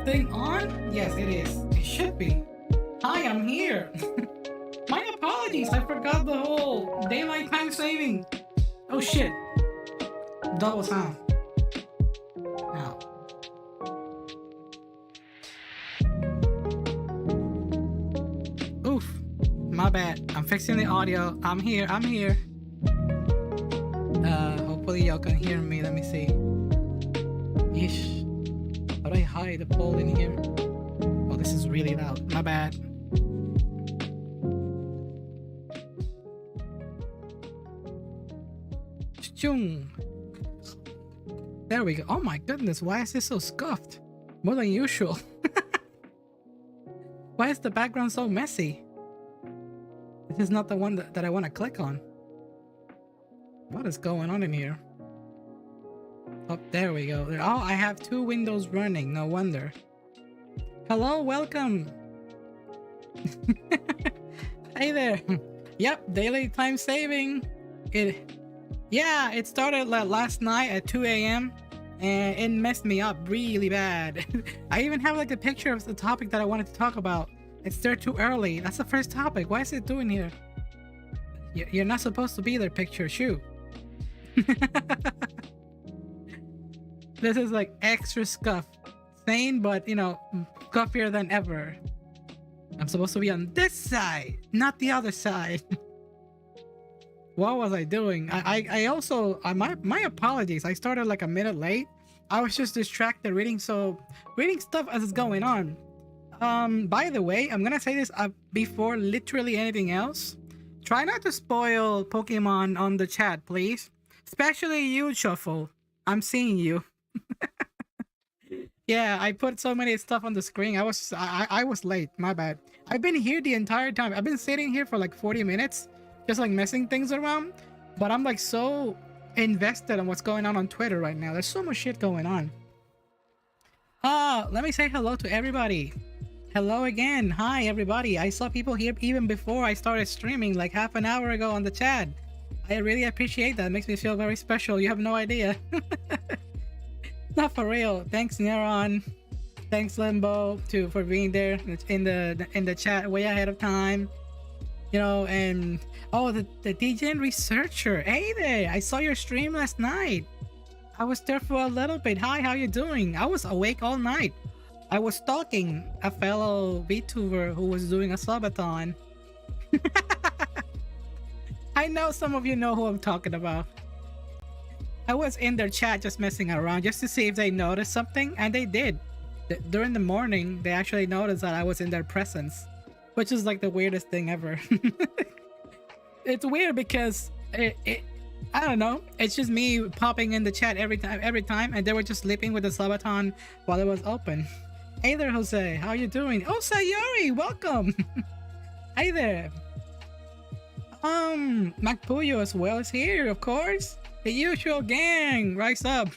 thing on? Yes, it is. It should be. Hi, I'm here. My apologies. I forgot the whole daylight time saving. Oh shit. Double sound. Now. Oof. My bad. I'm fixing the audio. I'm here. Hopefully y'all can hear me. Let me see. Yeesh. How do I hide the pole in here? Oh, this is really loud. My bad. Chung. There we go. Oh my goodness, why is this so scuffed? More than usual. Why is the background so messy? This is not the one that I want to click on. What is going on in here? Oh, there we go. Oh, I have two windows running. No wonder. Hello, welcome. Hey there. Yep, daily time saving. Yeah, it started last night at 2 a.m. and it messed me up really bad. I even have like a picture of the topic that I wanted to talk about. It's there too early. That's the first topic. Why is it doing here? You're not supposed to be there, picture. Shoot. This is like extra scuff. Sane, but you know, scuffier than ever. I'm supposed to be on this side, not the other side. What was I doing? I also my apologies. I started like a minute late. I was just distracted reading stuff as it's going on. By the way, I'm gonna say this before literally anything else. Try not to spoil Pokemon on the chat, please. Especially you, Shuffle. I'm seeing you. Yeah, I put so many stuff on the screen. I was late. My bad. I've been here the entire time. I've been sitting here for like 40 minutes. Just like messing things around, but I'm like so invested in what's going on Twitter right now. There's so much shit going on. Let me say hello to everybody. Hello again. Hi everybody. I saw people here even before I started streaming like half an hour ago on the chat. I really appreciate that. It makes me feel very special. You have no idea. Not for real. Thanks Neron. Thanks Limbo for being there in the chat way ahead of time. You know, and oh, the DJ researcher. Hey there, I saw your stream last night. I was there for a little bit. Hi, how you doing? I was awake all night. I was stalking a fellow Vtuber who was doing a subathon. I know some of you know who I'm talking about. I was in their chat just messing around just to see if they noticed something, and they did. During the morning, they actually noticed that I was in their presence. Which is like the weirdest thing ever. It's weird because I don't know. It's just me popping in the chat every time, and they were just sleeping with the subathon while it was open. Hey there, Jose. How you doing? Oh, Sayori, welcome. Hey there. Macpuyo as well is here, of course. The usual gang. Rise up.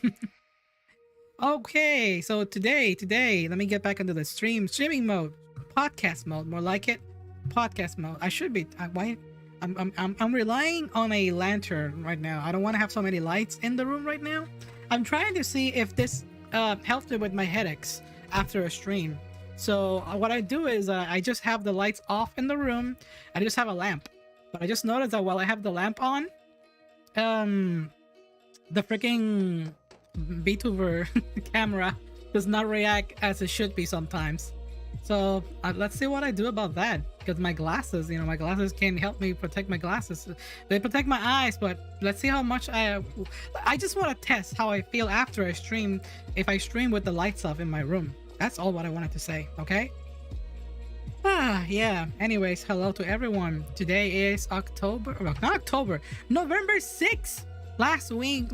Okay, so today, let me get back into the streaming mode. Podcast mode, more like it. Podcast mode. I should be. Why? I'm relying on a lantern right now. I don't want to have so many lights in the room right now. I'm trying to see if this helps me with my headaches after a stream. So what I do is I just have the lights off in the room. I just have a lamp. But I just noticed that while I have the lamp on, the freaking VTuber camera does not react as it should be sometimes. So let's see what I do about that, because my glasses, you know, my glasses can help me protect my glasses. They protect my eyes, but let's see how much I just want to test how I feel after I stream, if I stream with the lights off in my room. That's all what I wanted to say, okay? Yeah. Anyways, hello to everyone. Today is November 6th. Last week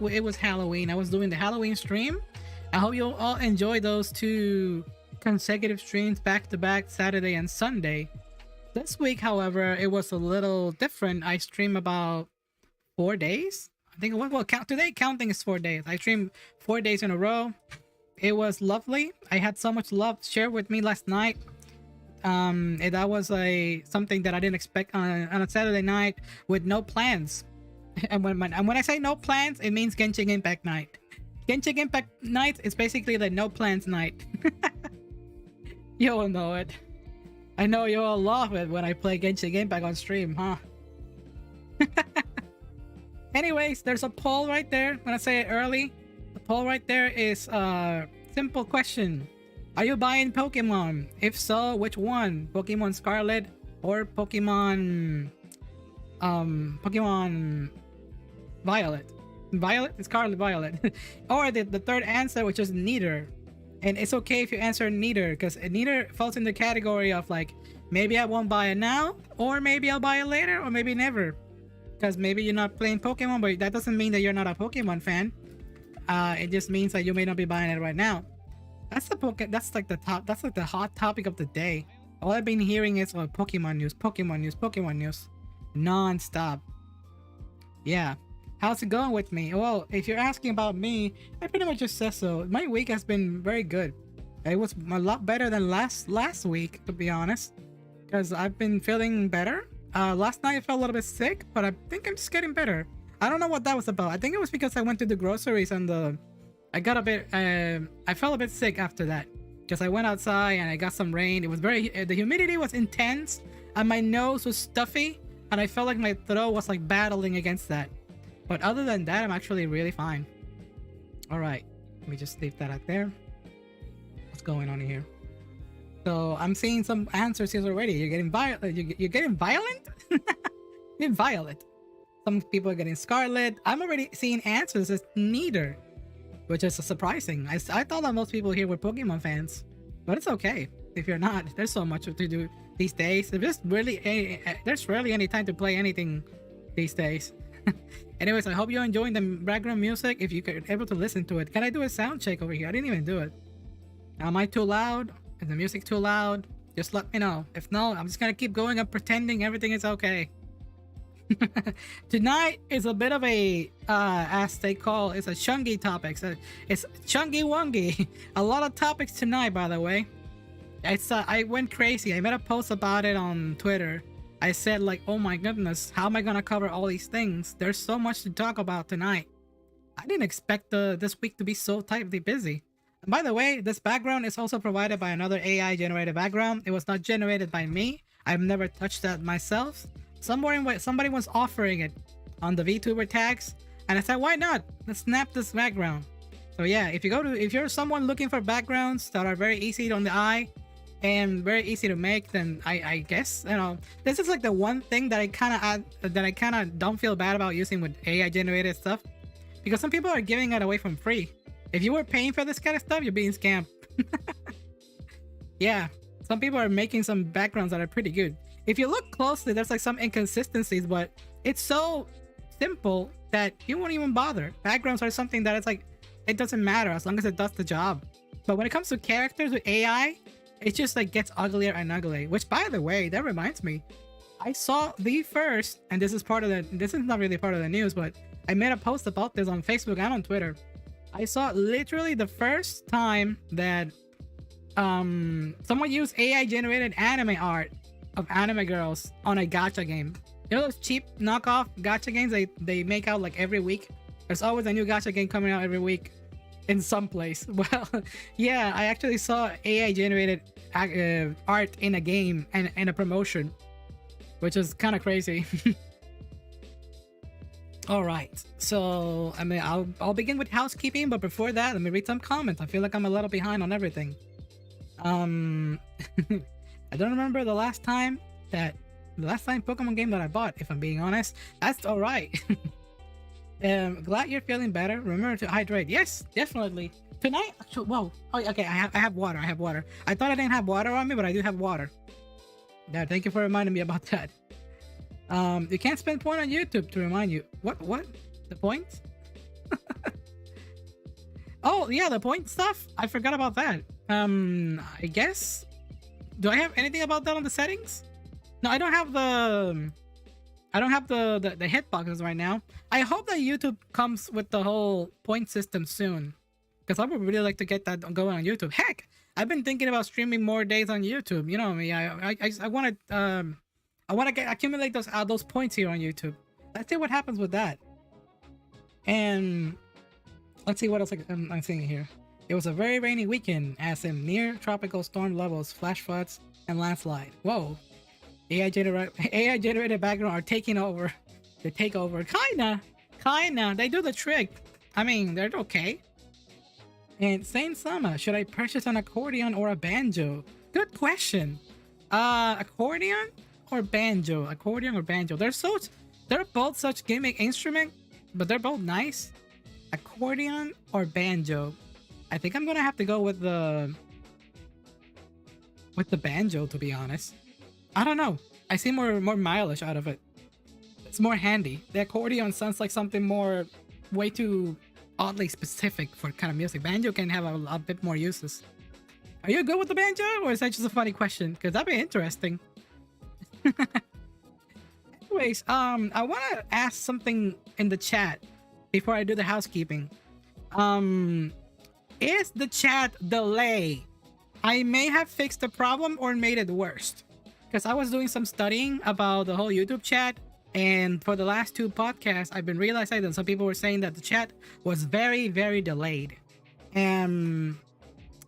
it was Halloween. I was doing the Halloween stream. I hope you all enjoy those two consecutive streams back to back, Saturday and Sunday. This week, however, it was a little different. I streamed about 4 days. I think today counting is 4 days. I streamed 4 days in a row. It was lovely. I had so much love shared with me last night. And that was something that I didn't expect on a Saturday night with no plans. And when I say no plans, it means Genshin Impact night. Genshin Impact night is basically the no plans night. You all know it. I know you all love it when I play Genshin Impact on stream, huh? Anyways, there's a poll right there. I'm gonna say it early. The poll right there is a simple question. Are you buying Pokemon? If so, which one? Pokemon Scarlet or Pokemon Pokemon Violet? Violet? Scarlet Violet. Or the third answer, which is neither. And it's okay if you answer neither, because neither falls in the category of like, maybe I won't buy it now, or maybe I'll buy it later, or maybe never. Because maybe you're not playing Pokemon, but that doesn't mean that you're not a Pokemon fan. It just means that you may not be buying it right now. That's like the hot topic of the day. All I've been hearing is Pokemon news, Pokemon news, Pokemon news, non-stop. Yeah. How's it going with me? Well, if you're asking about me, I pretty much just said so. My week has been very good. It was a lot better than last week, to be honest, because I've been feeling better. Last night I felt a little bit sick, but I think I'm just getting better. I don't know what that was about. I think it was because I went to the groceries and I got a bit I felt a bit sick after that, because I went outside and I got some rain. It was the humidity was intense and my nose was stuffy and I felt like my throat was like battling against that. But other than that, I'm actually really fine. All right, let me just leave that out there. What's going on here? So I'm seeing some answers here already. You're getting violent. You're getting violent. You're violent. Some people are getting Scarlet. I'm already seeing answers as neither, which is surprising. I thought that most people here were Pokemon fans, but it's okay if you're not. There's so much to do these days. There's rarely any time to play anything these days. Anyways, I hope you're enjoying the background music. If you could able to listen to it, can I do a sound check over here? I didn't even do it. Am I too loud? Is the music too loud? Just let me know. If no, I'm just gonna keep going and pretending everything is okay. Tonight is a bit of a as they call, it's a chungy topic. So it's chungy wongy. A lot of topics tonight, by the way. I went crazy. I made a post about it on Twitter. I said like, oh my goodness, how am I gonna cover all these things? There's so much to talk about tonight. I didn't expect this week to be so tightly busy. And by the way, this background is also provided by another AI generated background. It was not generated by me. I've never touched that myself. Somebody was offering it on the Vtuber tags, and I said, why not? Let's snap this background. So yeah, if you're someone looking for backgrounds that are very easy on the eye and very easy to make, then I guess, you know, this is like the one thing that I kind of don't feel bad about using with AI generated stuff, because some people are giving it away from free. If you were paying for this kind of stuff, you're being scammed. Yeah, some people are making some backgrounds that are pretty good. If you look closely, there's like some inconsistencies, but it's so simple that you won't even bother. Backgrounds are something that it's like, it doesn't matter as long as it does the job. But when it comes to characters with AI, it just like gets uglier and uglier. Which, by the way, that reminds me, I saw the first, and this is not really part of the news, but I made a post about this on Facebook and on Twitter. I saw literally the first time that someone used AI generated anime art of anime girls on a gacha game. You know those cheap knockoff gacha games they make out like every week? There's always a new gacha game coming out every week in some place. Well, yeah, I actually saw AI generated art in a game and in a promotion, which is kind of crazy. All right, so I mean, I'll begin with housekeeping, but before that, let me read some comments. I feel like I'm a little behind on everything. I don't remember the last time Pokemon game that I bought, if I'm being honest. That's all right. Glad you're feeling better. Remember to hydrate. Yes, definitely. Tonight, actually, whoa. Oh, okay, I have water. I thought I didn't have water on me, but I do have water. Yeah, thank you for reminding me about that. You can't spend point on YouTube to remind you. What? The points? Oh, yeah, the point stuff? I forgot about that. I guess. Do I have anything about that on the settings? No, I don't have the hitboxes right now. I hope that YouTube comes with the whole point system soon, because I would really like to get that going on YouTube. Heck, I've been thinking about streaming more days on YouTube. You know me. I want to accumulate those points here on YouTube. Let's see what happens with that. And Let's see what else I'm seeing here. It was a very rainy weekend, as in near tropical storm levels, flash floods, and landslide. Whoa. AI generated background are taking over. They take over. Kinda. They do the trick. I mean, they're okay. In-SAIN Sama, should I purchase an accordion or a banjo? Good question. Accordion or banjo? Accordion or banjo? They're both such gimmick instrument, but they're both nice. Accordion or banjo? I think I'm gonna have to go with the banjo, to be honest. I don't know. I see more mileage out of it. It's more handy. The accordion sounds like something more way too oddly specific for kind of music. Banjo can have a bit more uses. Are you good with the banjo, or is that just a funny question? Because that'd be interesting. Anyways, I want to ask something in the chat before I do the housekeeping. Is the chat delay? I may have fixed the problem or made it worse. Because I was doing some studying about the whole YouTube chat, and for the last 2 podcasts, I've been realizing that some people were saying that the chat was very, very delayed. And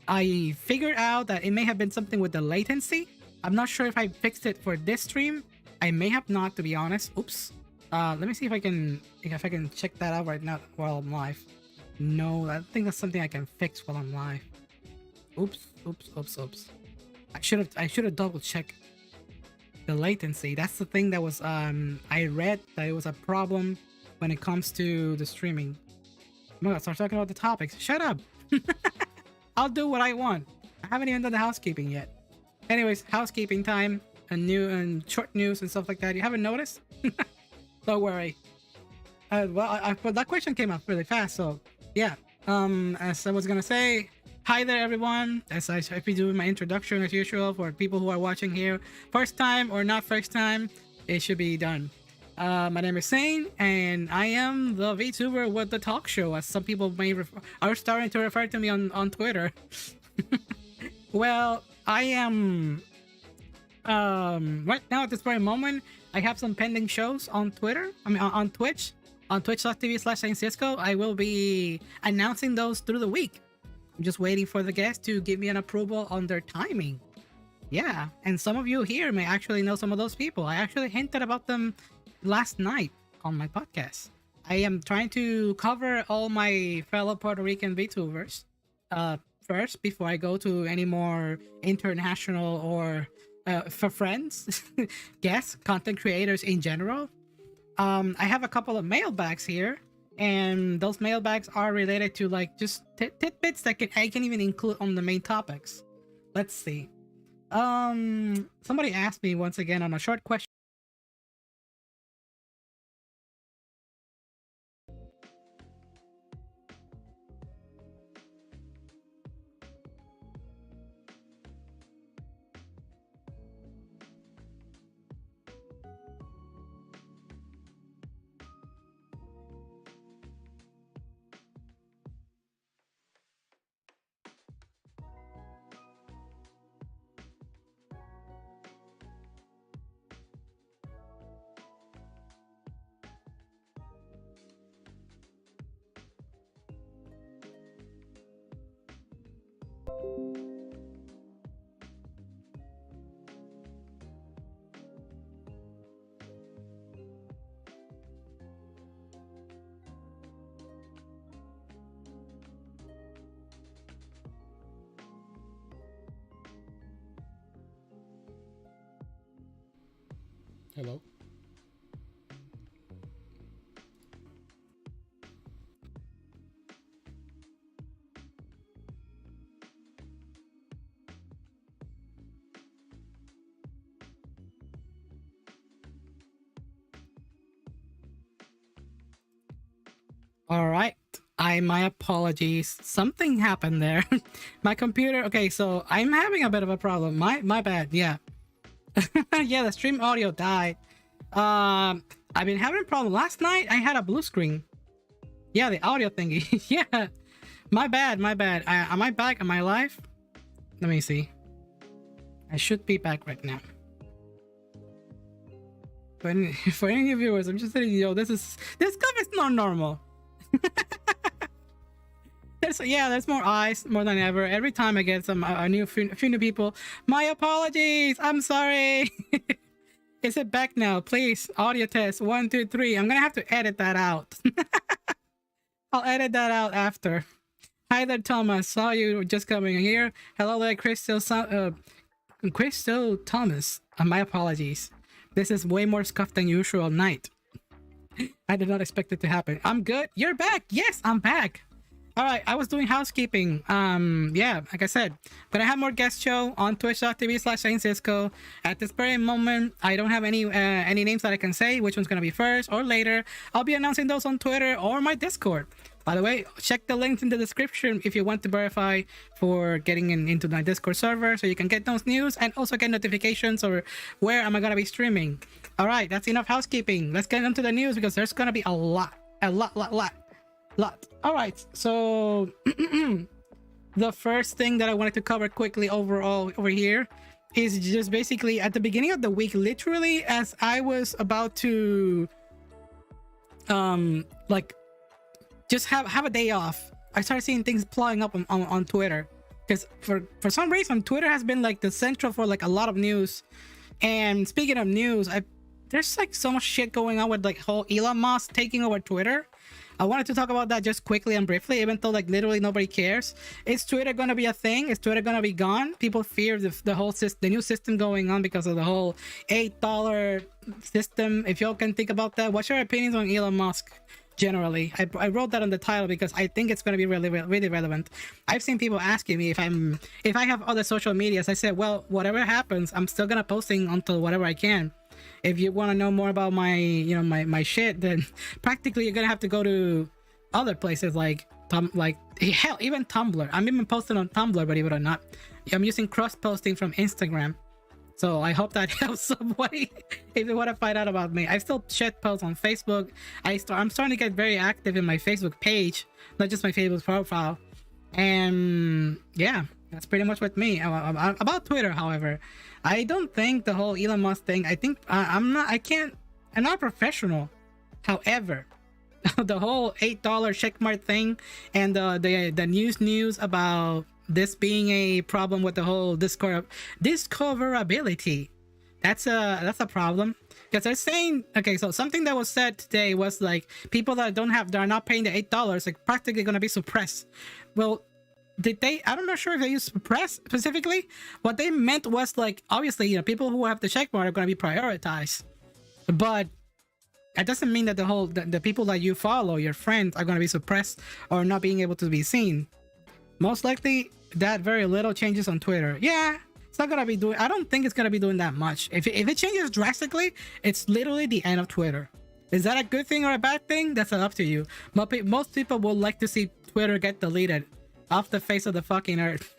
I figured out that it may have been something with the latency. I'm not sure if I fixed it for this stream. I may have not, to be honest. Oops. Let me see if I can check that out right now while I'm live. No, I think that's something I can fix while I'm live. Oops. I should have double checked the latency. That's the thing that was I read that it was a problem when it comes to the streaming. I'm gonna start talking about the topics. Shut up. I'll do what I want. I haven't even done the housekeeping yet. Anyways, housekeeping time and short news and stuff like that. You haven't noticed? Don't worry. Well, that question came up really fast, so yeah. As I was gonna say, hi there everyone. As I should be doing my introduction as usual for people who are watching here first time or not first time, it should be done. My name is In-SAIN, and I am the VTuber with the talk show, as some people are starting to refer to me on Twitter. Well, I am right now at this very moment, I have some pending shows on Twitter. I mean on Twitch, on twitch.tv/SaintCisco. I will be announcing those through the week. I'm just waiting for the guests to give me an approval on their timing. Yeah, and some of you here may actually know some of those people. I actually hinted about them last night on my podcast. I am trying to cover all my fellow Puerto Rican VTubers first before I go to any more international or for friends, guests, content creators in general. I have a couple of mailbags here, and those mailbags are related to like just tidbits that I can even include on the main topics. Let's see. Somebody asked me once again on a short question. Hello. All right. My apologies. Something happened there. My computer. Okay, so I'm having a bit of a problem. My bad. Yeah. Yeah, the stream audio died. I've been having a problem. Last night I had a blue screen. Yeah, the audio thingy. Yeah. My bad. Am I back? Am I live? Let me see. I should be back right now. For any of you viewers, I'm just saying, yo, this stuff is not normal. there's more eyes more than ever. Every time I get some a few new people, my apologies. I'm sorry. Is it back now? Please, audio test 1, 2, 3. I'm gonna have to edit that out. I'll edit that out after. Hi there, Thomas. Saw you just coming here. Hello there, Crystal Thomas. My apologies. This is way more scuffed than usual night. I did not expect it to happen. I'm good. You're back. Yes, I'm back. All right, I was doing housekeeping. Yeah, like I said, gonna have more guest show on twitch.tv/SaintCisco. At this very moment, I don't have any names that I can say which one's gonna be first or later. I'll be announcing those on Twitter or my Discord. By the way, check the links in the description if you want to verify for getting into my Discord server so you can get those news and also get notifications or where am I gonna be streaming. All right, that's enough housekeeping. Let's get into the news because there's gonna be a lot. All right, so the first thing that I wanted to cover quickly overall over here is just basically at the beginning of the week, literally as I was about to like just have a day off, I started seeing things plowing up on Twitter because for some reason Twitter has been like the central for like a lot of news. And speaking of news, there's like so much shit going on with like whole Elon Musk taking over Twitter. I wanted to talk about that just quickly and briefly, even though like literally nobody cares. Is Twitter gonna be a thing? Is Twitter gonna be gone? People fear the whole the new system going on because of the whole $8 system. If y'all can think about that, what's your opinions on Elon Musk generally? I wrote that on the title because I think it's gonna be really relevant. I've seen people asking me if I have other social medias. I said, well, whatever happens, I'm still gonna posting until whatever I can. If you want to know more about my my shit, then practically you're gonna have to go to other places like hell, even Tumblr. I'm even posting on Tumblr, believe it or not. I'm using cross posting from Instagram, so I hope that helps somebody if you want to find out about me. I still shit post on Facebook. I'm starting to get very active in my Facebook page, not just my Facebook profile. And yeah, that's pretty much with me. About Twitter, however, I don't think the whole Elon Musk thing, I think I'm not a professional. However, the whole $8 checkmark thing and the news about this being a problem with the whole discoverability, that's a problem. Because they're saying, okay, so something that was said today was like people that are not paying the $8 like practically gonna be suppressed. Well, I'm not sure if they use suppress specifically. What they meant was like, obviously, people who have the checkmark are going to be prioritized, but that doesn't mean that the people that you follow, your friends, are going to be suppressed or not being able to be seen. Most likely that very little changes on Twitter. Yeah, it's not going to be doing, I don't think it's going to be doing that much. If it changes drastically, it's literally the end of Twitter. Is that a good thing or a bad thing? That's up to you. But most people would like to see Twitter get deleted off the face of the fucking earth.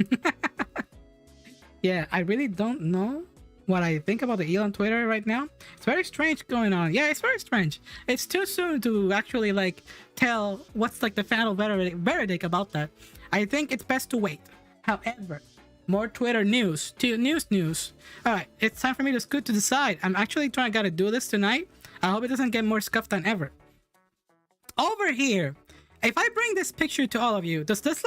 Yeah, I really don't know what I think about the Elon Twitter right now. It's very strange going on. Yeah, it's very strange. It's too soon to actually like tell what's like the final verdict about that. I think it's best to wait. However, more Twitter news. All right, it's time for me to scoot to the side. I'm actually gotta do this tonight. I hope it doesn't get more scuffed than ever. Over here, if I bring this picture to all of you, does this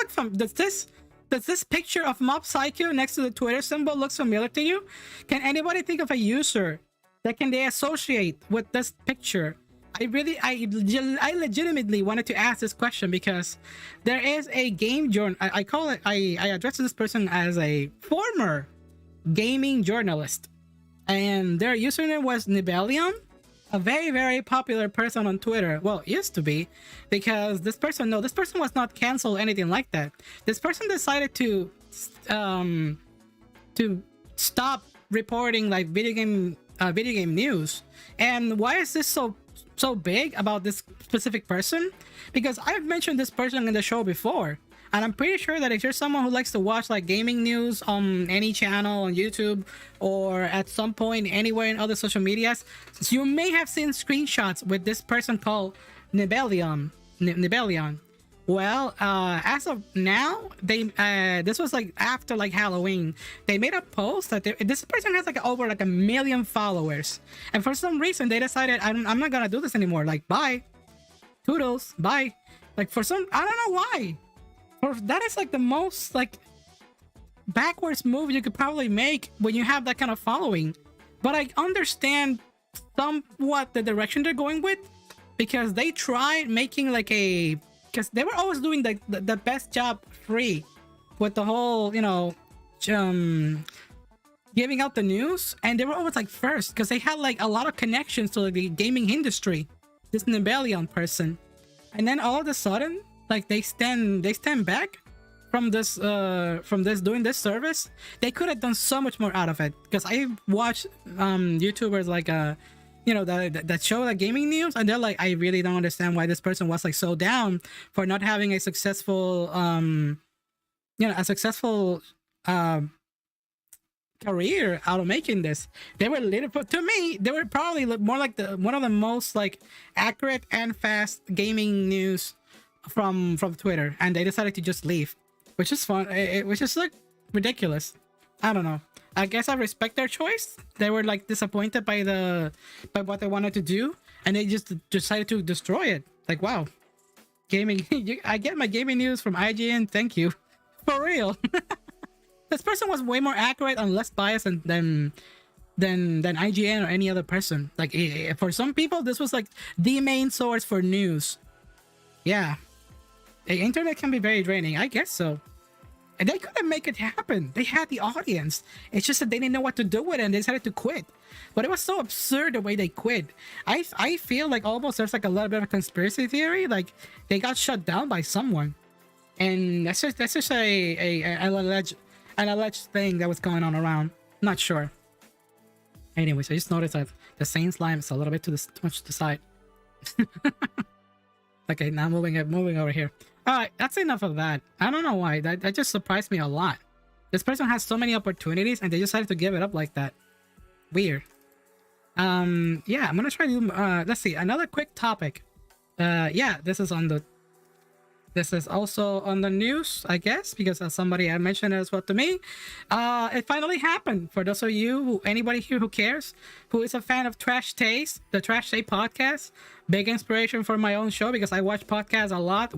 picture of Mob Psycho next to the Twitter symbol looks familiar to you? Can anybody think of a user that they associate with this picture? I legitimately wanted to ask this question because there is a game journal. I address this person as a former gaming journalist, and their username was Nibelion. A very popular person on Twitter. Well, used to be, because this person was not canceled, anything like that. This person decided to stop reporting like video game news. And why is this so big about this specific person? Because I've mentioned this person in the show before, and I'm pretty sure that if you're someone who likes to watch like gaming news on any channel on YouTube or at some point anywhere in other social medias, you may have seen screenshots with this person called Nibelion. Well, as of now, this was like after like Halloween, they made a post that this person has like over like 1 million followers, and for some reason they decided I'm not gonna do this anymore. Like, bye, toodles, bye. Like I don't know why. or that is like the most like backwards move you could probably make when you have that kind of following. But I understand somewhat the direction they're going with, because they tried making like a, because they were always doing the best job free with the whole, you know, giving out the news, and they were always like first because they had like a lot of connections to the gaming industry, this Nibelion person. And then all of a sudden, like they stand back from this doing this service. They could have done so much more out of it, because I watched YouTubers like you know, that show like gaming news, and they're like, I really don't understand why this person was like so down for not having a successful you know, a successful career out of making this. They were little, but to me they were probably more like one of the most like accurate and fast gaming news from Twitter, and they decided to just leave, which is fun. It was just like ridiculous. I don't know, I guess I respect their choice. They were like disappointed by what they wanted to do, and they just decided to destroy it. Like, wow, gaming. I get my gaming news from IGN, thank you. For real. This person was way more accurate and less biased than IGN or any other person. Like, for some people, this was like the main source for news. Yeah, the internet can be very draining, I guess so. And they couldn't make it happen. They had the audience. It's just that they didn't know what to do with it, and they decided to quit. But it was so absurd the way they quit. I feel like almost there's like a little bit of a conspiracy theory. Like they got shut down by someone, and that's just an alleged thing that was going on around. Not sure. Anyways, I just noticed that the Saint slime is a little bit too much to the side. Okay, now moving over here. All right, that's enough of that. I don't know why. That just surprised me a lot. This person has so many opportunities, and they decided to give it up like that. Weird. Yeah, I'm gonna try to let's see, another quick topic. Yeah, this is also on the news, I guess, because somebody had mentioned it as well to me. It finally happened. For those of you, anybody here who cares, who is a fan of Trash Taste, the Trash Taste podcast, big inspiration for my own show, because I watch podcasts a lot.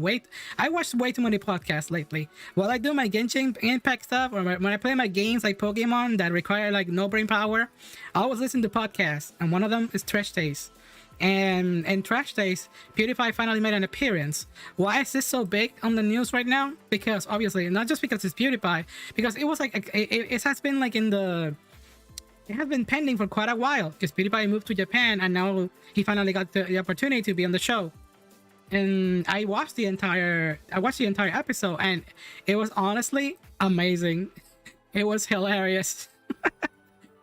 I watch way too many podcasts lately. While I do my Genshin Impact stuff, or when I play my games like Pokemon that require like no brain power, I always listen to podcasts, and one of them is Trash Taste. And in Trash Taste, PewDiePie finally made an appearance. Why is this so big on the news right now? Because obviously, not just because it's PewDiePie, because it was like it has been like it has been pending for quite a while, because PewDiePie moved to Japan, and now he finally got the opportunity to be on the show. And I watched the entire episode, and it was honestly amazing. It was hilarious.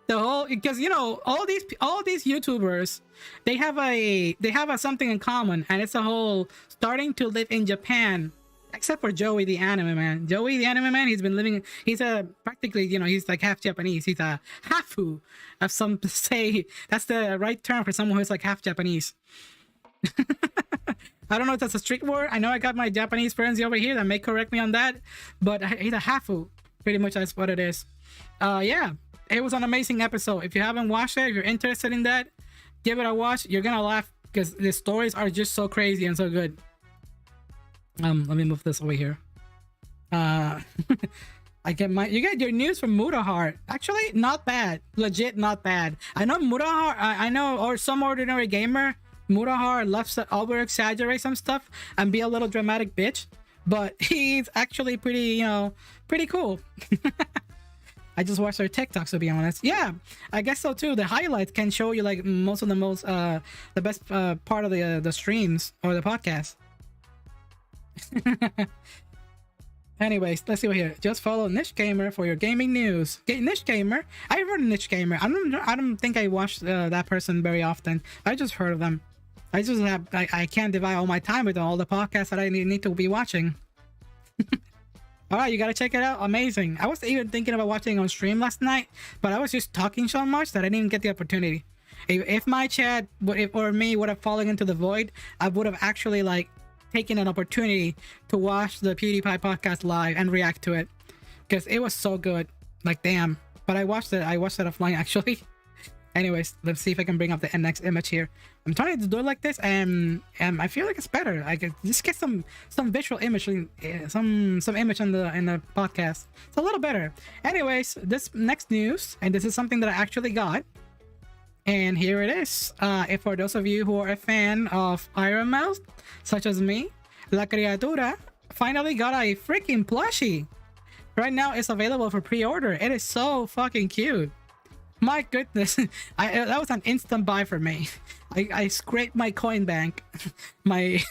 The whole, because you know, all these YouTubers, they have a something in common, and it's the whole starting to live in Japan, except for Joey the anime man. Joey the anime man, he's a practically, you know, he's like half Japanese. He's a hafu, if some say that's the right term for someone who's like half Japanese. I don't know if that's a strict word. I know I got my Japanese friends over here that may correct me on that, but he's a hafu. Pretty much that's what it is. Yeah. It was an amazing episode. If you haven't watched it, if you're interested in that, give it a watch. You're gonna laugh, because the stories are just so crazy and so good. Let me move this over here. You get your news from Mutahar. Actually, not bad. Legit, not bad. I know Mutahar. I know, or some ordinary gamer, Mutahar loves to over exaggerate some stuff and be a little dramatic bitch, but he's actually pretty cool. I just watched their TikToks, to be honest. Yeah, I guess so too. The highlights can show you like the best part of the streams or the podcast. Anyways, let's see what here. Just follow Niche Gamer for your gaming news. Niche Gamer. I heard of Niche Gamer. I don't think I watched that person very often. I just heard of them. I can't divide all my time with all the podcasts that I need to be watching. All right, you gotta check it out. Amazing. I was even thinking about watching on stream last night, but I was just talking so much that I didn't get the opportunity. If my chat or me would have fallen into the void, I would have actually like taken an opportunity to watch the PewDiePie podcast live and react to it, because it was so good. Like, damn. But I watched it offline actually. Anyways, let's see if I can bring up the next image here. I'm trying to do it like this, and I feel like it's better. I can just get some visual image, some image in the podcast. It's a little better. Anyways, this next news, and this is something that I actually got, and here it is. If for those of you who are a fan of Iron Mouse, such as me, La Criatura finally got a freaking plushie. Right now, it's available for pre-order. It is so fucking cute. My goodness, that was an instant buy for me. I scraped my coin bank, my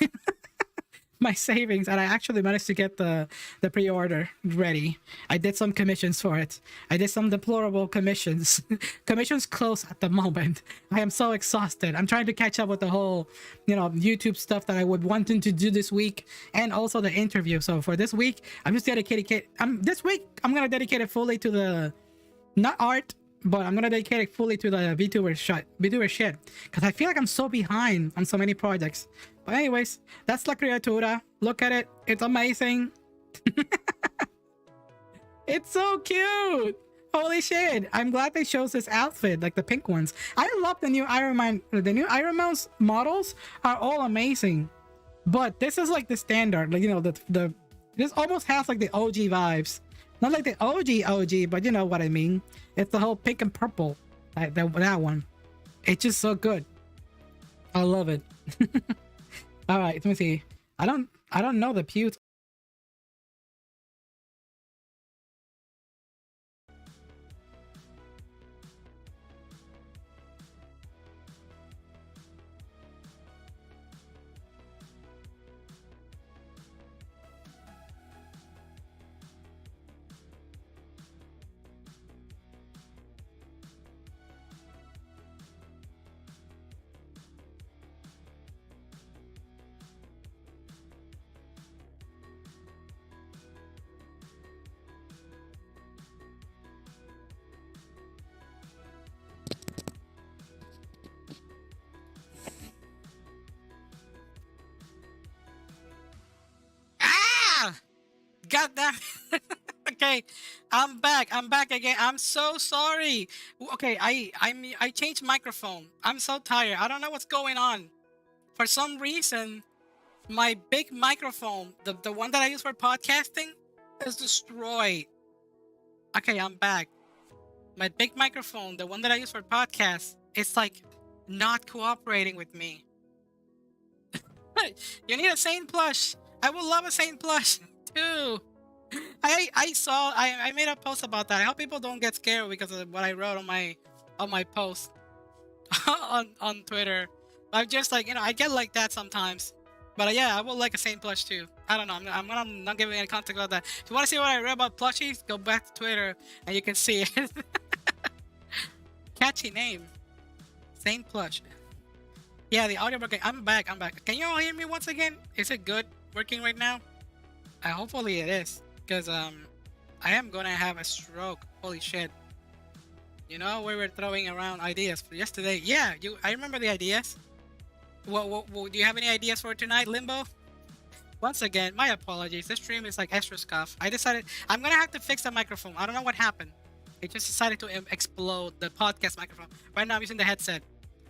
my savings, and I actually managed to get the pre-order ready. I did some commissions for it. I did some deplorable commissions. Commissions close at the moment. I am so exhausted. I'm trying to catch up with the whole, YouTube stuff that I would want to do this week, and also the interview. So for this week, I'm just dedicated. This week I'm gonna dedicate it fully to the, not art, but I'm gonna dedicate it fully to the Vtuber shit, because I feel like I'm so behind on so many projects. But anyways, that's La Criatura. Look at it. It's amazing. It's so cute. Holy shit. I'm glad they chose this outfit, like the pink ones. I love the new Iron Man. The new Iron Mouse models are all amazing. But this is like the standard. Like, this almost has like the OG vibes. Not like the OG, but you know what I mean. It's the whole pink and purple. That one. It's just so good. I love it. All right, let me see. I don't know the pews. Ah! God damn it. Okay, I'm back. I'm back again. I'm so sorry. Okay, I changed microphone. I'm so tired. I don't know what's going on. For some reason, my big microphone, the one that I use for podcasting, is destroyed. Okay, I'm back. My big microphone, the one that I use for podcasts, it's like not cooperating with me. You need a SAIN plush. I would love a SAIN plush too. I made a post about that. I hope people don't get scared because of what I wrote on my post on Twitter. I'm just like, I get like that sometimes. But yeah, I would like a SAIN plush too. I don't know. I'm not giving any context about that. If you want to see what I read about plushies, go back to Twitter and you can see it. Catchy name. SAIN plush. Yeah, the audio broken. I'm back. Can you all hear me once again? Is it good working right now? Hopefully it is. Because I am gonna have a stroke. Holy shit. We were throwing around ideas for yesterday. Yeah, I remember the ideas. What do you have any ideas for tonight, Limbo? Once again, my apologies. This stream is like extra scuff. I decided I'm gonna have to fix the microphone. I don't know what happened. It just decided to explode the podcast microphone. Right now I'm using the headset.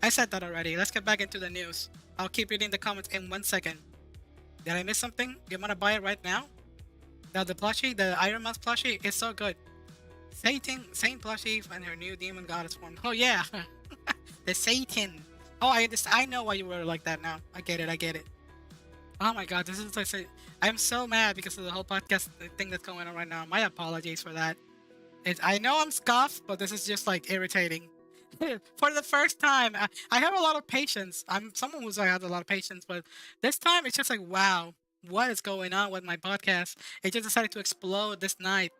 I said that already. Let's get back into the news. I'll keep reading the comments in 1 second. Did I miss something? You wanna buy it right now? The plushie, the Iron Mouse plushie, is so good. Satan plushie and her new demon goddess form. Oh yeah, the Satan. Oh, I know why you were like that now. I get it. Oh my god, this is like, I'm so mad because of the whole podcast thing that's going on right now. My apologies for that. I know I'm scuffed, but this is just like irritating. For the first time, I have a lot of patience. I'm someone who's had a lot of patience, but this time it's just like, wow, what is going on with my podcast? It just decided to explode this night.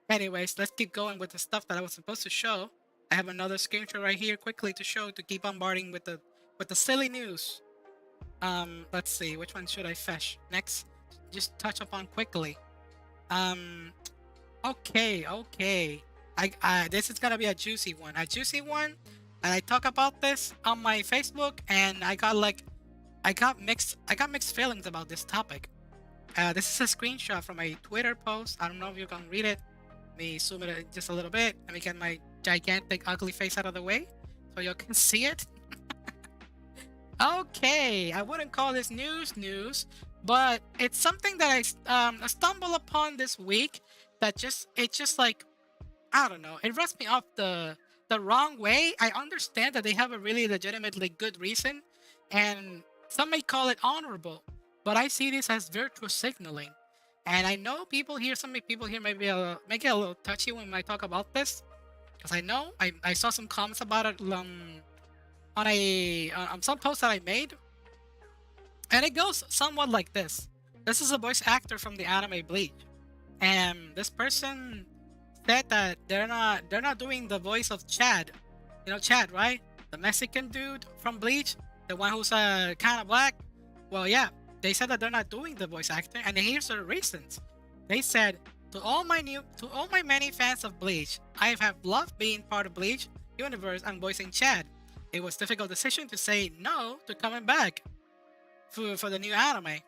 Anyways, let's keep going with the stuff that I was supposed to show. I have another screenshot right here quickly to show, to keep bombarding with the silly news. Let's see, which one should I fetch next? Just touch upon quickly. Okay. This is gonna be a juicy one. And I talk about this on my Facebook, and I got mixed feelings about this topic. This is a screenshot from a Twitter post. I don't know if you can read it. Let me zoom it just a little bit. Let me get my gigantic ugly face out of the way so you can see it. Okay, I wouldn't call this news, but it's something that I stumbled upon this week that just like, I don't know, it rubs me off the wrong way. I understand that they have a really legitimately good reason, and some may call it honorable, but I see this as virtual signaling. And I know some people here may get a little touchy when I talk about this, because I know I saw some comments about it on some post that I made, and it goes somewhat like this. This is a voice actor from the anime Bleach, and this person said that they're not doing the voice of Chad. You know Chad, right? The Mexican dude from Bleach, the one who's kind of black. Well, yeah, they said that they're not doing the voice acting, and here's the reasons. They said, to all my many fans of Bleach, I have loved being part of Bleach universe and voicing Chad. It was a difficult decision to say no to coming back for the new anime.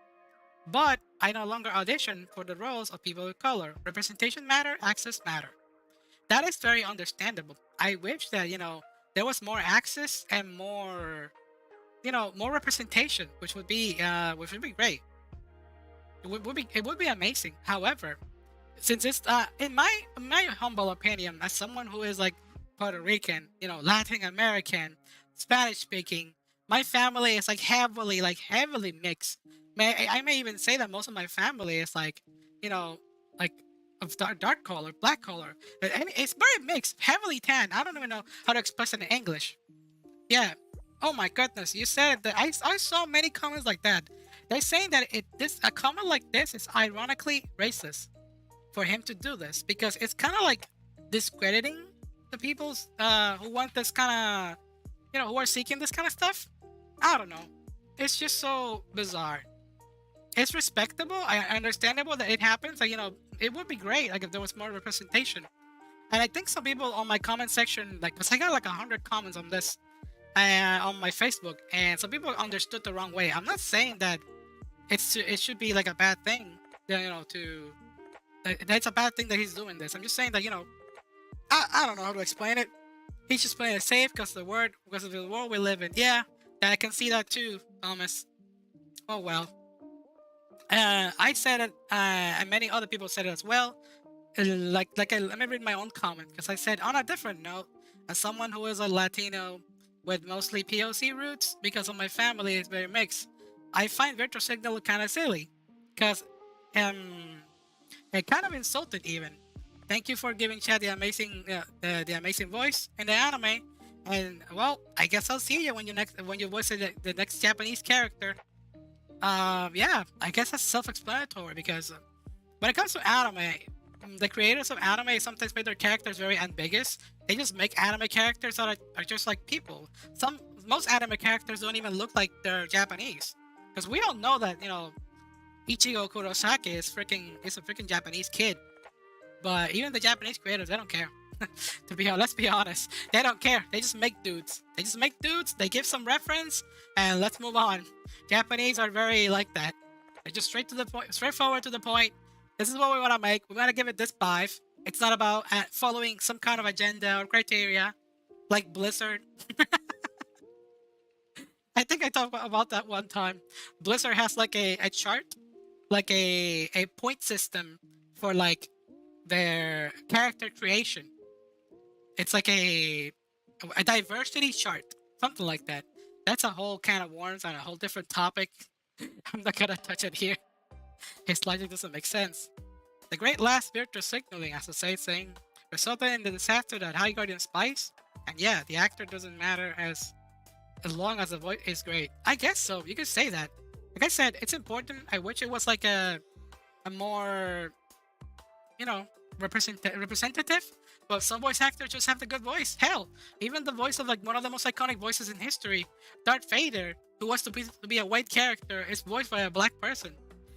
But I no longer audition for the roles of people of color. Representation matter, access matter. That is very understandable. I wish that, there was more access and more, more representation, which would be great. It would be amazing. However, since it's in my humble opinion, as someone who is like Puerto Rican, Latin American, Spanish speaking, my family is like heavily mixed. I may even say that most of my family is like, like of dark color, black color. And it's very mixed, heavily tan. I don't even know how to express it in English. Yeah. Oh my goodness, you said that. I saw many comments like that. They're saying that a comment like this is ironically racist for him to do this, because it's kind of like discrediting the people who want this kind of, who are seeking this kind of stuff. I don't know. It's just so bizarre. It's respectable, understandable that it happens. Like, it would be great, like, if there was more representation. And I think some people on my comment section, like, because I got like 100 comments on this on my Facebook, and some people understood the wrong way. I'm not saying that it should be like a bad thing, that's a bad thing that he's doing this. I'm just saying that, I don't know how to explain it. He's just playing it safe because of the world we live in. Yeah, I can see that too, Thomas. Oh well. I said it, and many other people said it as well. Let me read my own comment, because I said, on a different note, as someone who is a Latino with mostly POC roots, because of my family is very mixed, I find virtual signal kind of silly, because it kind of insulted even. Thank you for giving Chad the amazing voice in the anime, and well, I guess I'll see you when you voice the next Japanese character. Yeah, I guess that's self-explanatory, because when it comes to anime, the creators of anime sometimes make their characters very ambiguous. They just make anime characters that are just like people. Most anime characters don't even look like they're Japanese, because we all know that Ichigo Kurosaki is a freaking Japanese kid. But even the Japanese creators, they don't care. Let's be honest, they don't care. They just make dudes. They give some reference, and let's move on. Japanese are very like that. They're just straightforward to the point. This is what we want to make. We want to give it this 5. It's not about following some kind of agenda or criteria, like Blizzard. I think I talked about that one time. Blizzard has like a chart, like a point system for like their character creation. It's like a diversity chart, something like that. That's a whole can of worms on a whole different topic. I'm not gonna touch it here. His logic doesn't make sense. The great last virtual signaling, as I saying, resulted in the disaster that High Guardian spies. And yeah, the actor doesn't matter as long as the voice is great. I guess so. You could say that. Like I said, it's important. I wish it was like a more, representative. But some voice actors just have the good voice. Hell, even the voice of like one of the most iconic voices in history, Darth Vader, who was to be a white character, is voiced by a black person.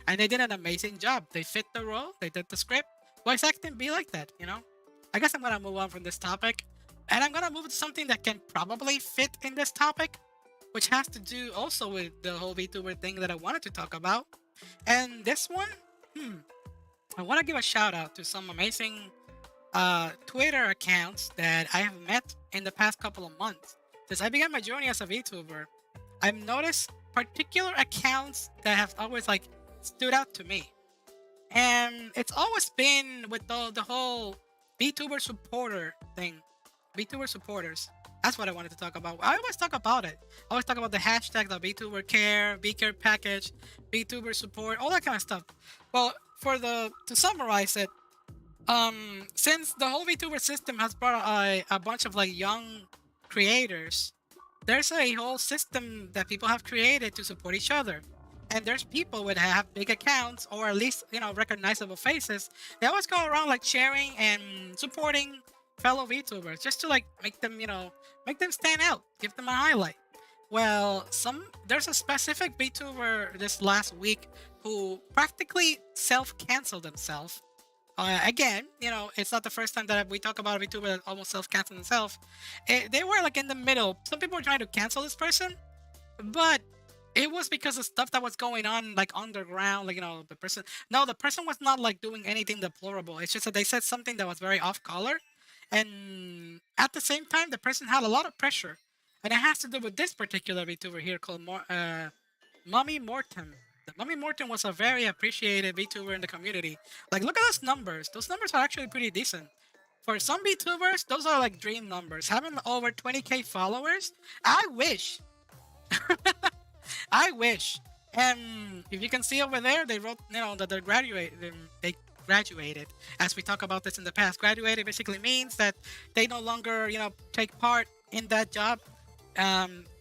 And they did an amazing job. They fit the role. They did the script. Voice acting be like that, I guess I'm gonna move on from this topic. And I'm gonna move to something that can probably fit in this topic, which has to do also with the whole VTuber thing that I wanted to talk about. And this one, I want to give a shout out to some amazing Twitter accounts that I have met in the past couple of months. Since I began my journey as a VTuber, I've noticed particular accounts that have always like stood out to me. And it's always been with the whole VTuber supporter thing. VTuber supporters. That's what I wanted to talk about. I always talk about it. I always talk about the hashtag, the VTuber care, VCare package, VTuber support, all that kind of stuff. Well, to summarize it, since the whole VTuber system has brought a bunch of like young creators, there's a whole system that people have created to support each other. And there's people that have big accounts, or at least, recognizable faces. They always go around like sharing and supporting fellow VTubers just to like make them stand out, give them a highlight. Well, there's a specific VTuber this last week who practically self-canceled themselves. Again, it's not the first time that we talk about a VTuber that almost self-canceled themselves. They were like in the middle. Some people were trying to cancel this person, but it was because of stuff that was going on like underground. Like, the person was not like doing anything deplorable. It's just that they said something that was very off color. And at the same time, the person had a lot of pressure. And it has to do with this particular VTuber here called Mummy Mortem. The Mummy Morton was a very appreciated VTuber in the community. Like, look at those numbers. Those numbers are actually pretty decent. For some VTubers, those are like dream numbers. Having over 20k followers, I wish. I wish. And if you can see over there, they wrote, that they graduated. As we talked about this in the past, graduated basically means that they no longer, take part in that job.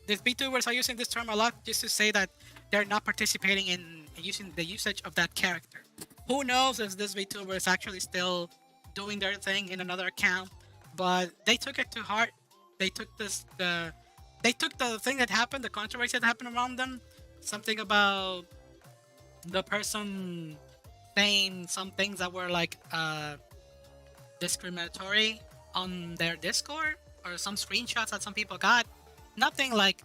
These VTubers are using this term a lot just to say that they're not participating in using the usage of that character. Who knows if this VTuber is actually still doing their thing in another account, but they took it to heart. They took the thing that happened, the controversy that happened around them, something about the person saying some things that were like discriminatory on their Discord, or some screenshots that some people got. Nothing like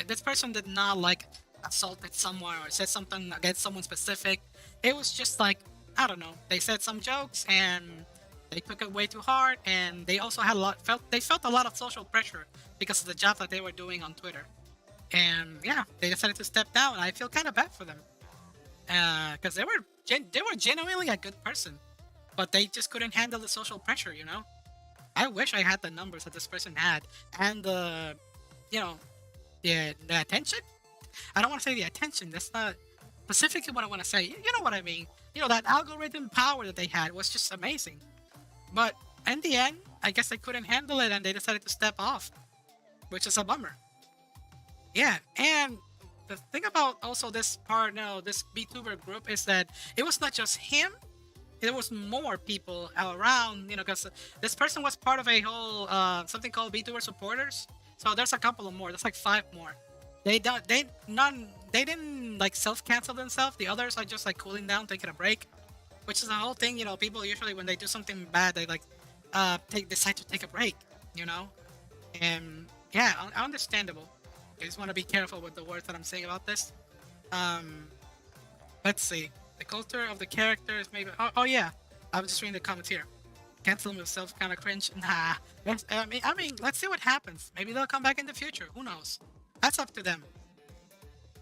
this person did not like assaulted someone or said something against someone specific. It was just like, I don't know, they said some jokes and they took it way too hard, and they also had they felt a lot of social pressure because of the job that they were doing on Twitter. And yeah, they decided to step down. I feel kind of bad for them because they were genuinely a good person, but they just couldn't handle the social pressure. I wish I had the numbers that this person had, and the attention. I don't want to say the attention. That's not specifically what I want to say. You know what I mean. That algorithm power that they had was just amazing. But in the end, I guess they couldn't handle it and they decided to step off, which is a bummer. Yeah, and the thing about also this VTuber group is that it was not just him. There was more people around, because this person was part of a whole something called VTuber supporters. So there's a couple of more. There's like 5 more. They didn't like self-cancel themselves. The others are just like cooling down, taking a break, which is the whole thing. People usually when they do something bad, they like decide to take a break. And yeah, understandable. I just want to be careful with the words that I'm saying about this. Let's see. The culture of the characters, maybe. Oh yeah, I was just reading the comments here. Canceling myself, kind of cringe. Nah. I mean, let's see what happens. Maybe they'll come back in the future. Who knows? That's up to them.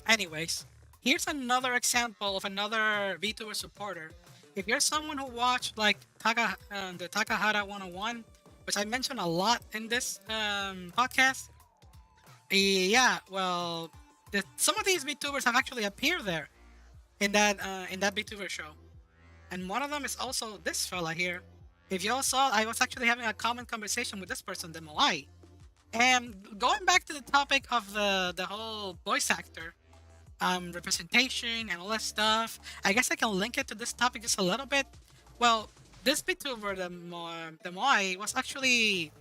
Anyways, here's another example of another VTuber supporter. If you're someone who watched like the Takahata 101, which I mentioned a lot in this podcast, yeah, well, some of these VTubers have actually appeared there in that VTuber show, and one of them is also this fella here. If you all saw, I was actually having a common conversation with this person, the Moai. And going back to the topic of the whole voice actor representation and all that stuff, I guess I can link it to this topic just a little bit. Well, this VTuber, the Moai, was actually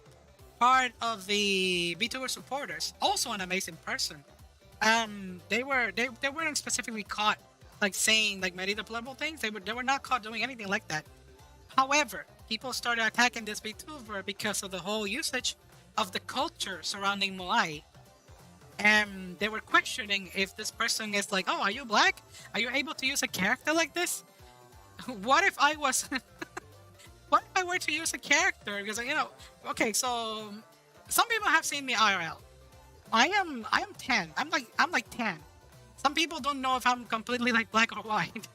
part of the VTuber supporters. Also an amazing person. They weren't specifically caught like saying like many deplorable things. They were not caught doing anything like that. However, people started attacking this VTuber because of the whole usage of the culture surrounding Moai. And they were questioning if this person is like, oh, are you black? Are you able to use a character like this? What if I was what if I were to use a character? Because okay, so some people have seen me IRL. I am 10. I'm like 10. Some people don't know if I'm completely like black or white.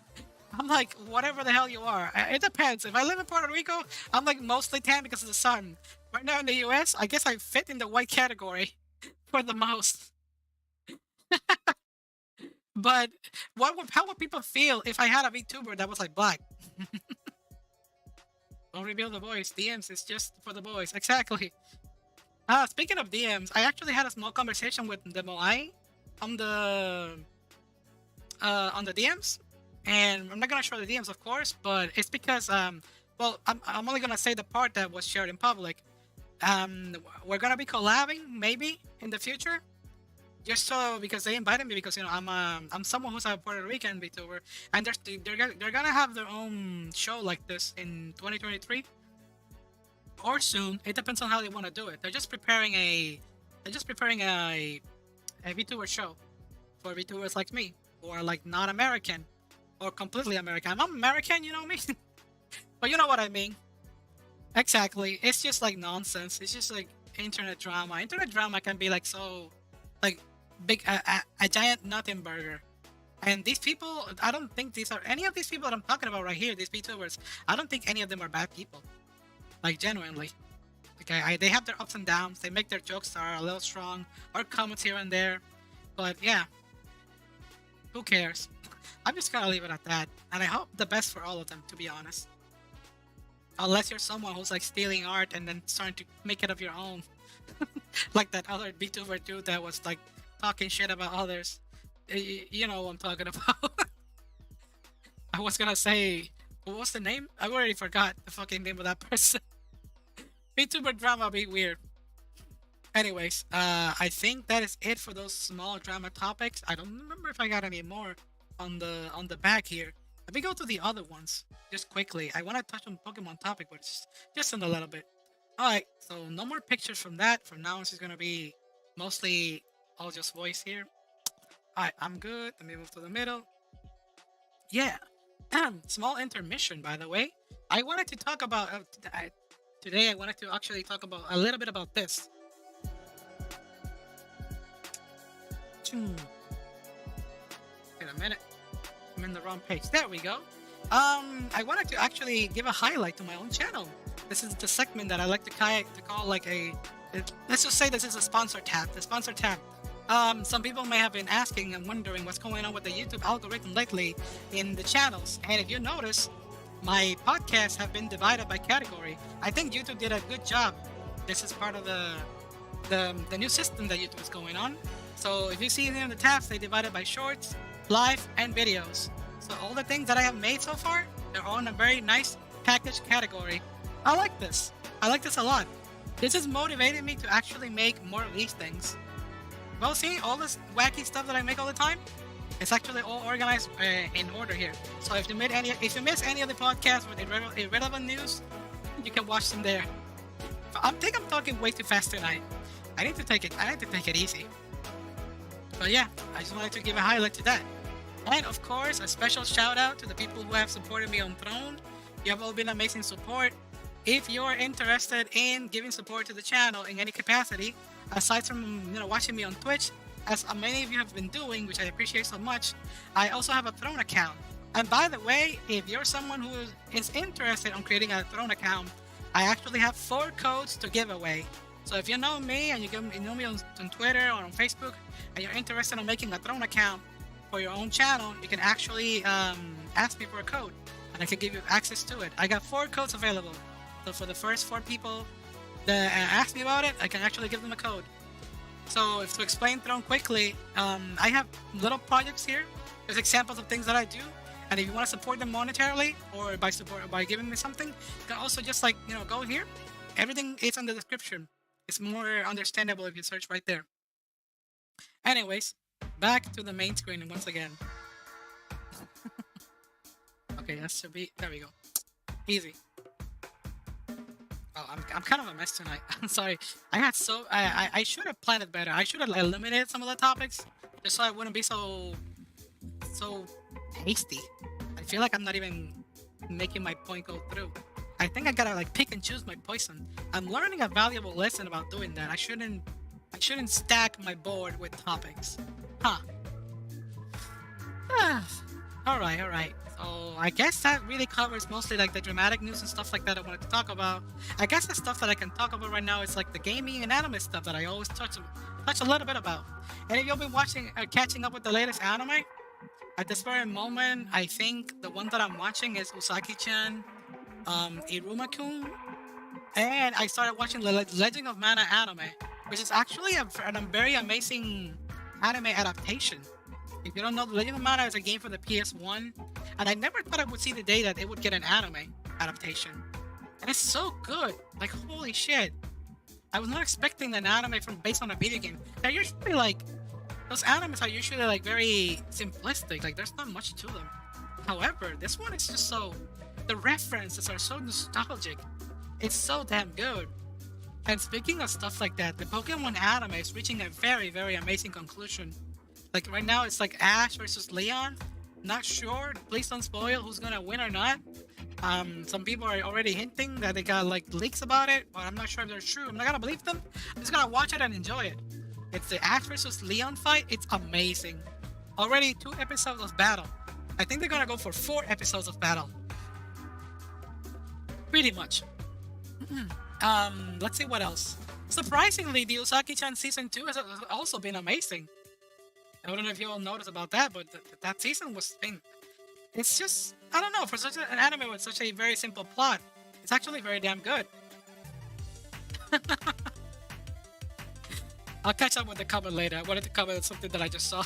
I'm like whatever the hell you are. It depends. If I live in Puerto Rico, I'm like mostly tan because of the sun. Right now in the US, I guess I fit in the white category for the most. But how would people feel if I had a VTuber that was like black? Don't reveal the voice. DMs is just for the boys. Exactly. Speaking of DMs, I actually had a small conversation with the Moai on the DMs, and I'm not gonna show the DMs, of course, but it's because well, I'm only gonna say the part that was shared in public. We're gonna be collabing maybe in the future, just so because they invited me because I'm someone who's a Puerto Rican VTuber, and they're gonna have their own show like this in 2023 or soon. It depends on how they want to do it. They're just preparing a VTuber show for VTubers like me who are like not American or completely American. I'm American, you know me, but you know what I mean. Exactly. It's just like nonsense. It's just like internet drama. Internet drama can be like so like big a giant nothing burger. And these people, I don't think these are any of these people that I'm talking about right here. These VTubers, I don't think any of them are bad people. Like genuinely. Okay, they have their ups and downs. They make their jokes are a little strong or comments here and there. But yeah, who cares? I'm just gonna leave it at that. And I hope the best for all of them, to be honest. Unless you're someone who's like stealing art and then starting to make it of your own. Like that other VTuber dude that was like talking shit about others. You know what I'm talking about. I was gonna say, what was the name? I already forgot the fucking name of that person. VTuber drama be weird. Anyways, I think that is it for those small drama topics. I don't remember if I got any more on the back here. Let me go to the other ones just quickly. I want to touch on Pokemon topic, but just in a little bit. All right, so no more pictures from that. From now on, it's gonna be mostly all just voice here. All right, I'm good. Let me move to the middle. Yeah, small intermission, by the way. I wanted to talk about today. I wanted to actually talk about a little bit about this. Wait a minute. I'm in the wrong page. There we go. I wanted to actually give a highlight to my own channel. This is the segment that I like to call like let's just say this is a sponsor tab. The sponsor tab. Some people may have been asking and wondering what's going on with the YouTube algorithm lately in the channels. And if you notice, my podcasts have been divided by category. I think YouTube did a good job. This is part of the new system that YouTube is going on. So if you see here in the tabs, they divided by shorts, live, and videos. So all the things that I have made so far, they're all in a very nice package category. I like this. I like this a lot. This has motivated me to actually make more of these things. Well, see, all this wacky stuff that I make all the time, it's actually all organized in order here. So if you miss any of the podcasts with irrelevant news, you can watch them there. I think I'm talking way too fast tonight. I need to take it easy. But yeah, I just wanted to give a highlight to that. And of course, a special shout out to the people who have supported me on Throne. You have all been amazing support. If you're interested in giving support to the channel in any capacity, aside from watching me on Twitch, as many of you have been doing, which I appreciate so much, I also have a Throne account. And by the way, if you're someone who is interested in creating a Throne account, I actually have 4 codes to give away. So if you know me and you know me on Twitter or on Facebook, and you're interested in making a Throne account for your own channel, you can actually ask me for a code, and I can give you access to it. I got 4 codes available. So for the first 4 people that ask me about it, I can actually give them a code. So if to explain Throne quickly, I have little projects here. There's examples of things that I do, and if you want to support them monetarily or by giving me something, you can also just go here. Everything is in the description. It's more understandable if you search right there. Anyways, back to the main screen once again. Okay, that should be. There we go. Easy. Oh, I'm kind of a mess tonight. I'm sorry. I should have planned it better. I should have eliminated some of the topics just so I wouldn't be so hasty. I feel like I'm not even making my point go through. I think I gotta like pick and choose my poison. I'm learning a valuable lesson about doing that. I shouldn't stack my board with topics. Huh. Alright, alright. So I guess that really covers mostly like the dramatic news and stuff like that I wanted to talk about. I guess the stuff that I can talk about right now is like the gaming and anime stuff that I always touch a little bit about. And if you've been watching catching up with the latest anime, at this very moment, I think the one that I'm watching is Usagi-chan, Iruma-kun, and I started watching the Legend of Mana anime, which is actually a very amazing anime adaptation. If you don't know, The Legend of Mana is a game for the PS1, and I never thought I would see the day that it would get an anime adaptation. And it's so good. Like, holy shit. I was not expecting an anime based on a video game. They're usually like, those animes are usually like very simplistic. Like, there's not much to them. However, this one is just so, the references are so nostalgic. It's so damn good. And speaking of stuff like that, the Pokemon anime is reaching a very, very amazing conclusion. Like right now, it's like Ash versus Leon. Not sure. Please don't spoil who's gonna win or not. Some people are already hinting that they got like leaks about it, but I'm not sure if they're true. I'm not gonna believe them. I'm just gonna watch it and enjoy it. It's the Ash versus Leon fight. It's amazing. Already 2 episodes of battle. I think they're gonna go for 4 episodes of battle. Pretty much. Let's see what else. Surprisingly, the Usagi-chan season 2 has also been amazing. I don't know if you all noticed about that, but that season it's just, I don't know, for such an anime with such a very simple plot, it's actually very damn good. I'll catch up with the cover later. I wanted to cover something that I just saw.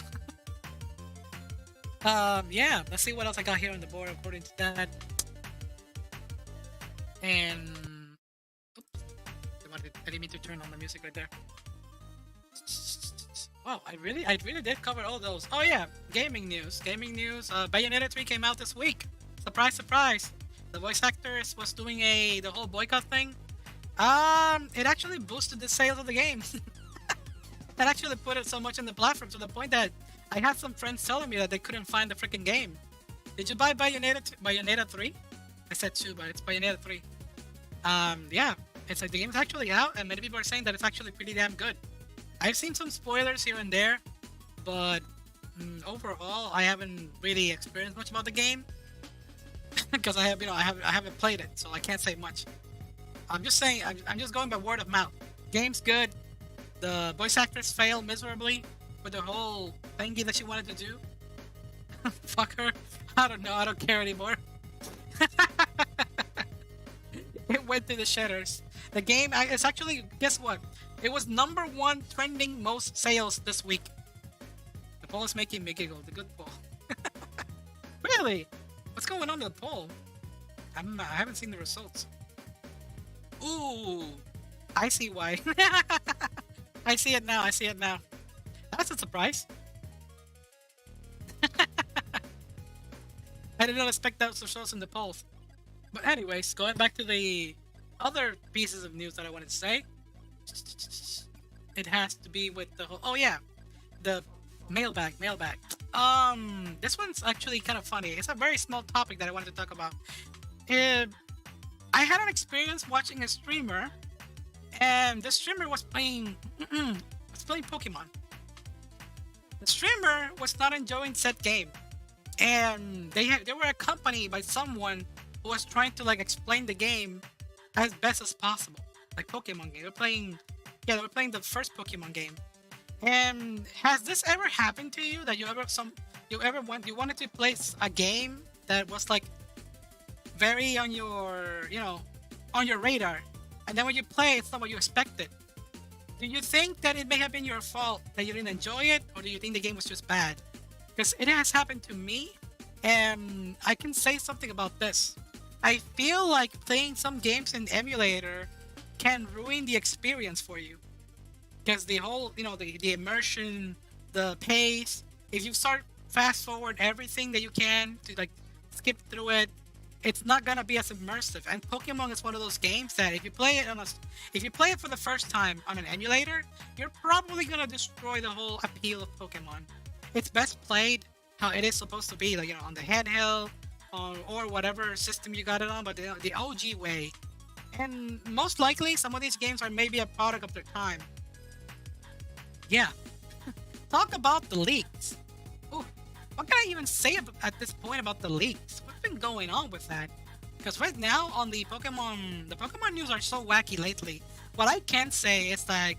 Yeah, let's see what else I got here on the board according to that. And oops, I didn't mean to turn on the music right there. Wow, I really did cover all those. Oh yeah, gaming news. Bayonetta 3 came out this week. Surprise, surprise. The voice actors was doing the whole boycott thing. It actually boosted the sales of the game. It actually put it so much in the platform to the point that I had some friends telling me that they couldn't find the freaking game. Did you buy Bayonetta 3? I said 2, but it's Bayonetta 3. Yeah, it's like the game's actually out, and many people are saying that it's actually pretty damn good. I've seen some spoilers here and there, but overall, I haven't really experienced much about the game because I haven't played it, so I can't say much. I'm just saying, I'm just going by word of mouth. Game's good. The voice actress failed miserably with the whole thingy that she wanted to do. Fuck her. I don't know. I don't care anymore. It went through the shutters. The game, it's actually, guess what? It was #1 trending most sales this week. The poll is making me giggle. The good poll. Really? What's going on with the poll? I haven't seen the results. Ooh, I see why. I see it now. That's a surprise. I did not expect those results in the polls. But anyways, going back to the other pieces of news that I wanted to say. It has to be with the whole, oh yeah, the mailbag. This one's actually kind of funny. It's a very small topic that I wanted to talk about. I had an experience watching a streamer, and the streamer was playing Pokemon. The streamer was not enjoying said game, and they were accompanied by someone who was trying to like explain the game as best as possible. Like Pokemon game. They were playing the first Pokemon game. And has this ever happened to you that you wanted to play a game that was like very on your radar, and then when you play it's not what you expected? Do you think that it may have been your fault that you didn't enjoy it, or do you think the game was just bad? Because it has happened to me, and I can say something about this. I feel like playing some games in emulator can ruin the experience for you, because the whole, the immersion, the pace, if you start fast forward everything that you can to like skip through it, it's not gonna be as immersive. And Pokemon is one of those games that if you play it for the first time on an emulator, you're probably gonna destroy the whole appeal of Pokemon. It's best played how it is supposed to be, like on the handheld, or whatever system you got it on, but the OG way. And most likely, some of these games are maybe a product of their time. Yeah. Talk about the leaks. Ooh, what can I even say at this point about the leaks? What's been going on with that? Because right now on the Pokemon news are so wacky lately. What I can say is like,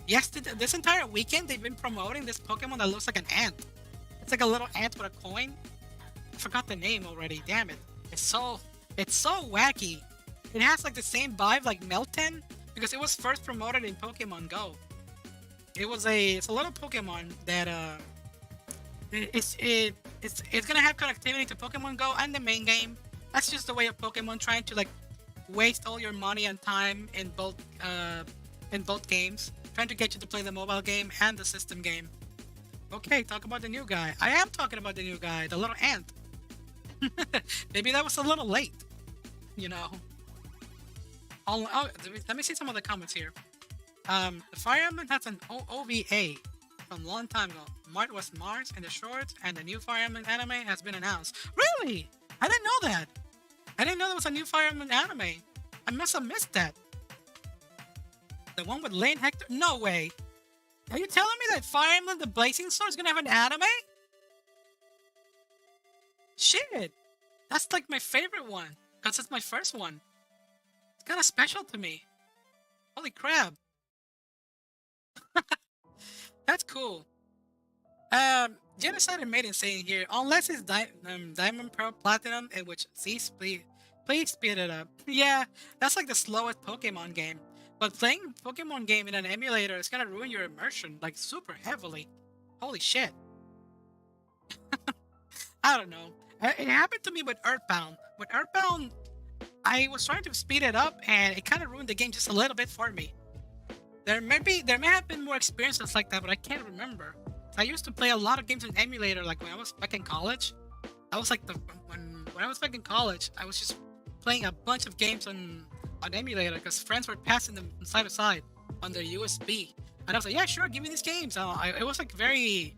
yesterday, this entire weekend, they've been promoting this Pokemon that looks like an ant. It's like a little ant with a coin. I forgot the name already. Damn it! It's so wacky. It has like the same vibe like Melton because it was first promoted in Pokemon Go. It's a little Pokemon that it's gonna have connectivity to Pokemon Go and the main game. That's just the way of Pokemon trying to like waste all your money and time in both games, trying to get you to play the mobile game and the system game. Okay, talk about the new guy. I am talking about the new guy, the little ant. Maybe that was a little late, you know. Let me see some of the comments here. The Fire Emblem has an OVA from a long time ago. Mart was Mars in the shorts, and the new Fire Emblem anime has been announced. Really? I didn't know that. I didn't know there was a new Fire Emblem anime. I must have missed that. The one with Lane Hector? No way. Are you telling me that Fire Emblem the Blazing Sword is gonna have an anime? Shit. That's like my favorite one. Because it's my first one. It's kind of special to me. Holy crap. That's cool. Genocide and Maiden saying here, unless it's Diamond, Pearl, Platinum, in which, please speed it up. Yeah, that's like the slowest Pokemon game. But playing Pokemon game in an emulator is gonna ruin your immersion, like super heavily. Holy shit. I don't know. It happened to me with Earthbound. With Earthbound, I was trying to speed it up and it kind of ruined the game just a little bit for me. There may have been more experiences like that, but I can't remember. I used to play a lot of games in emulator, like when I was back in college. I was like when I was back in college, I was just playing a bunch of games on emulator because friends were passing them side to side on their USB, and I was like, yeah, sure, give me these games. It was like very,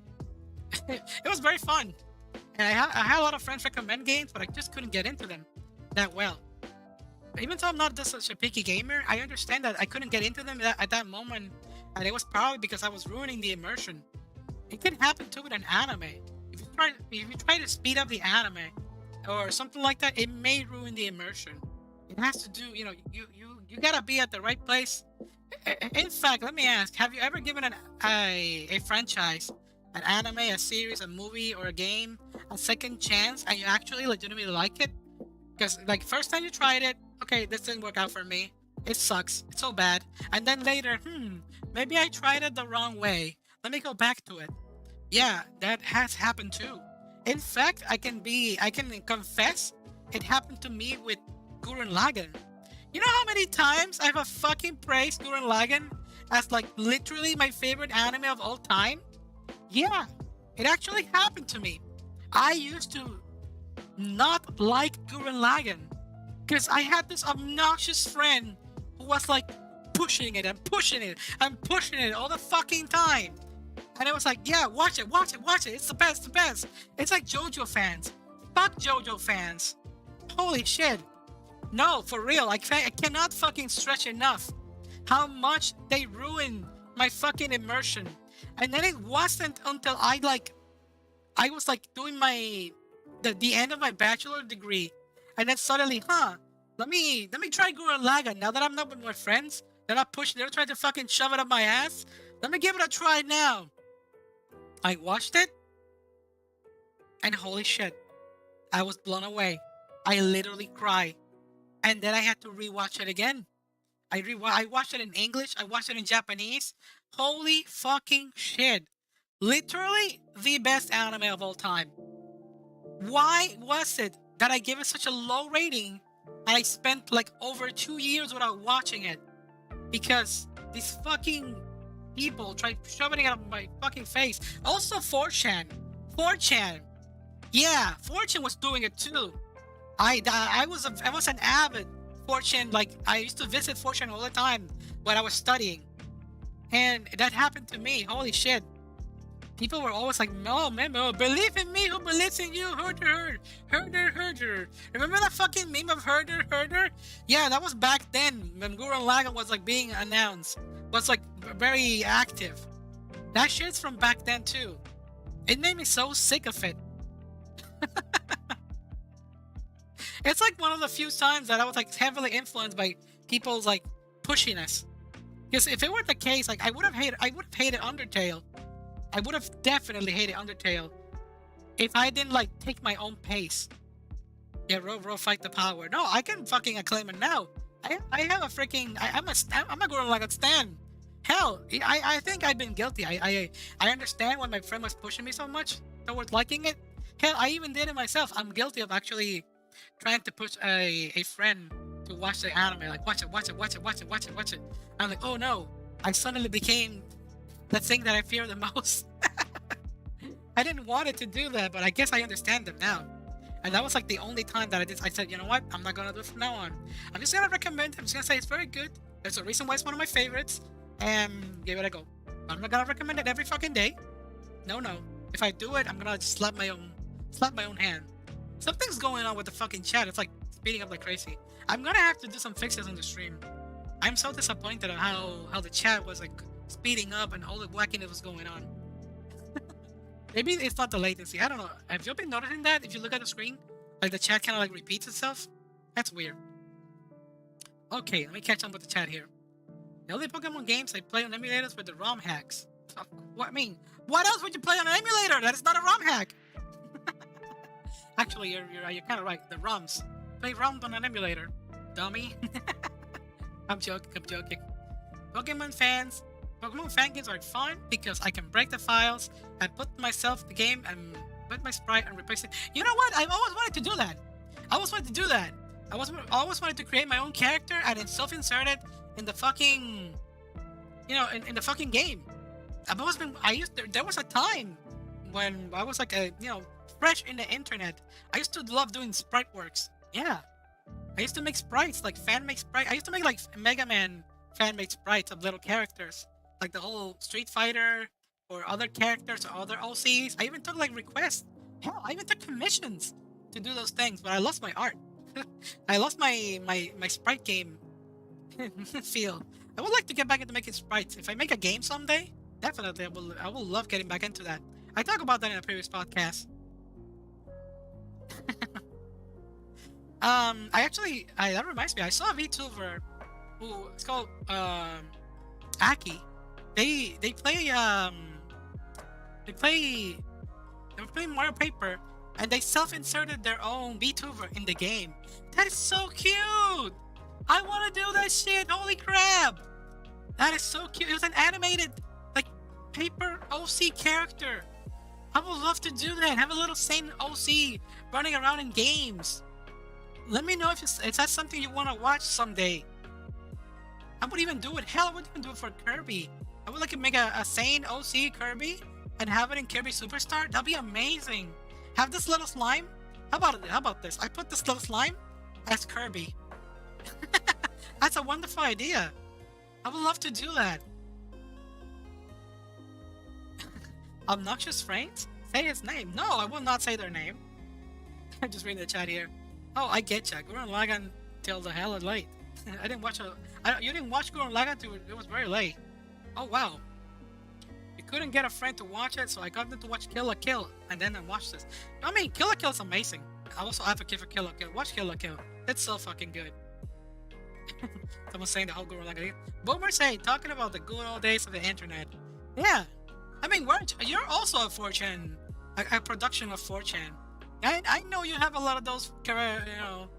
it was very fun, and I had a lot of friends recommend games, but I just couldn't get into them that well. Even though I'm not just such a picky gamer, I understand that I couldn't get into them at that moment, and it was probably because I was ruining the immersion. It can happen too with an anime. If you try to speed up the anime or something like that, it may ruin the immersion. It has to do, you know, you gotta be at the right place. In fact, let me ask: have you ever given a franchise, an anime, a series, a movie, or a game a second chance, and you actually legitimately like it? Because like first time you tried it, okay, this didn't work out for me. It sucks. It's so bad. And then later, maybe I tried it the wrong way. Let me go back to it. Yeah, that has happened too. In fact, I can confess it happened to me with Gurren Lagann. You know how many times I've fucking praised Gurren Lagann as like literally my favorite anime of all time? Yeah, it actually happened to me. I used to not like Gurren Lagann because I had this obnoxious friend who was like pushing it and pushing it and pushing it all the fucking time. And it was like, yeah, watch it. It's the best. It's like JoJo fans. Fuck JoJo fans. Holy shit. No, for real. I cannot fucking stretch enough how much they ruined my fucking immersion. And then it wasn't until I was like doing the end of my bachelor degree, and then suddenly, let me try Gurren Lagann. Now that I'm not with my friends, they're trying to fucking shove it up my ass. Let me give it a try now. I watched it, and holy shit, I was blown away. I literally cried, and then I had to rewatch it again. I watched it in English. I watched it in Japanese. Holy fucking shit! Literally the best anime of all time. Why was it that I gave it such a low rating and I spent like over 2 years without watching it? Because these fucking people tried shoving it up my fucking face. Also 4chan. Yeah, 4chan was doing it too. I was an avid 4chan, like I used to visit 4chan all the time when I was studying. And that happened to me. Holy shit. People were always like, no, man, no, believe in me who believes in you, herder, herder, herder. Remember that fucking meme of herder, herder? Yeah, that was back then when Gurren Lagann was like being announced, was like very active. That shit's from back then too. It made me so sick of it. It's like one of the few times that I was like heavily influenced by people's like pushiness. Because if it were the case, like I would have hated Undertale. I would have definitely hated Undertale if I didn't like take my own pace. Yeah, row, fight the power. No, I can fucking acclaim it now. I have a freaking I'm a Gurren Lagann stan. Hell, I think I've been guilty. I understand why my friend was pushing me so much towards liking it. Hell, I even did it myself. I'm guilty of actually trying to push a friend to watch the anime. Like, watch it. I'm like, oh no. I suddenly became the thing that I fear the most. I didn't want it to do that, but I guess I understand them now. And that was like the only time that I said, you know what? I'm not gonna do it from now on. I'm just gonna recommend it. I'm just gonna say it's very good. There's a reason why it's one of my favorites. And give it a go. I'm not gonna recommend it every fucking day. No. If I do it, I'm gonna just slap my own hand. Something's going on with the fucking chat. It's like speeding up like crazy. I'm gonna have to do some fixes on the stream. I'm so disappointed at how the chat was like speeding up and all the wackiness was going on. Maybe it's not the latency. I don't know. Have you been noticing that? If you look at the screen, like the chat kind of like repeats itself. That's weird. Okay, let me catch up with the chat here. The only Pokemon games I play on emulators were the ROM hacks. What I mean, what else would you play on an emulator? That is not a ROM hack. Actually, you're kind of right. The ROMs. Play ROMs on an emulator, dummy. I'm joking. Pokemon fan games are fun because I can break the files and put myself in the game and put my sprite and replace it. You know what? I've always wanted to do that. I always wanted to create my own character and then self-insert it in the fucking, in the fucking game. There was a time when I was like fresh in the internet. I used to love doing sprite works. Yeah. I used to make sprites, like fan-made sprites. I used to make like Mega Man fan-made sprites of little characters. Like the whole Street Fighter or other characters or other OCs. I even took like requests. Hell, I even took commissions to do those things, but I lost my art. I lost my sprite game feel. I would like to get back into making sprites. If I make a game someday, definitely I will love getting back into that. I talked about that in a previous podcast. That reminds me, I saw a Vtuber who it's called Aki. They were playing Mario Paper and they self-inserted their own Vtuber in the game. That is so cute! I want to do that shit! Holy crap! That is so cute. It was an animated, like, paper OC character. I would love to do that. Have a little sane OC running around in games. Let me know if that's something you want to watch someday. I would even do it. Hell, I would even do it for Kirby. I would like to make a sane OC Kirby and have it in Kirby Superstar. That'd be amazing. Have this little slime. How about this? I put this little slime as Kirby. That's a wonderful idea. I would love to do that. Obnoxious friends? Say his name. No, I will not say their name. I'm just reading the chat here. Oh, I get ya. Gurren Lagann till the hell of late. I didn't watch you didn't watch Gurren Lagann till it was very late. Oh wow. You couldn't get a friend to watch it, so I got them to watch Kill la Kill, and then I watched this. I mean, Kill la Kill is amazing. I also advocate for Kill la Kill. Watch Kill la Kill. It's so fucking good. Someone's saying the whole Gurren Lagann. Boomer say talking about the good old days of the internet. Yeah. I mean, you're also a 4chan, a production of 4chan. I know you have a lot of those, a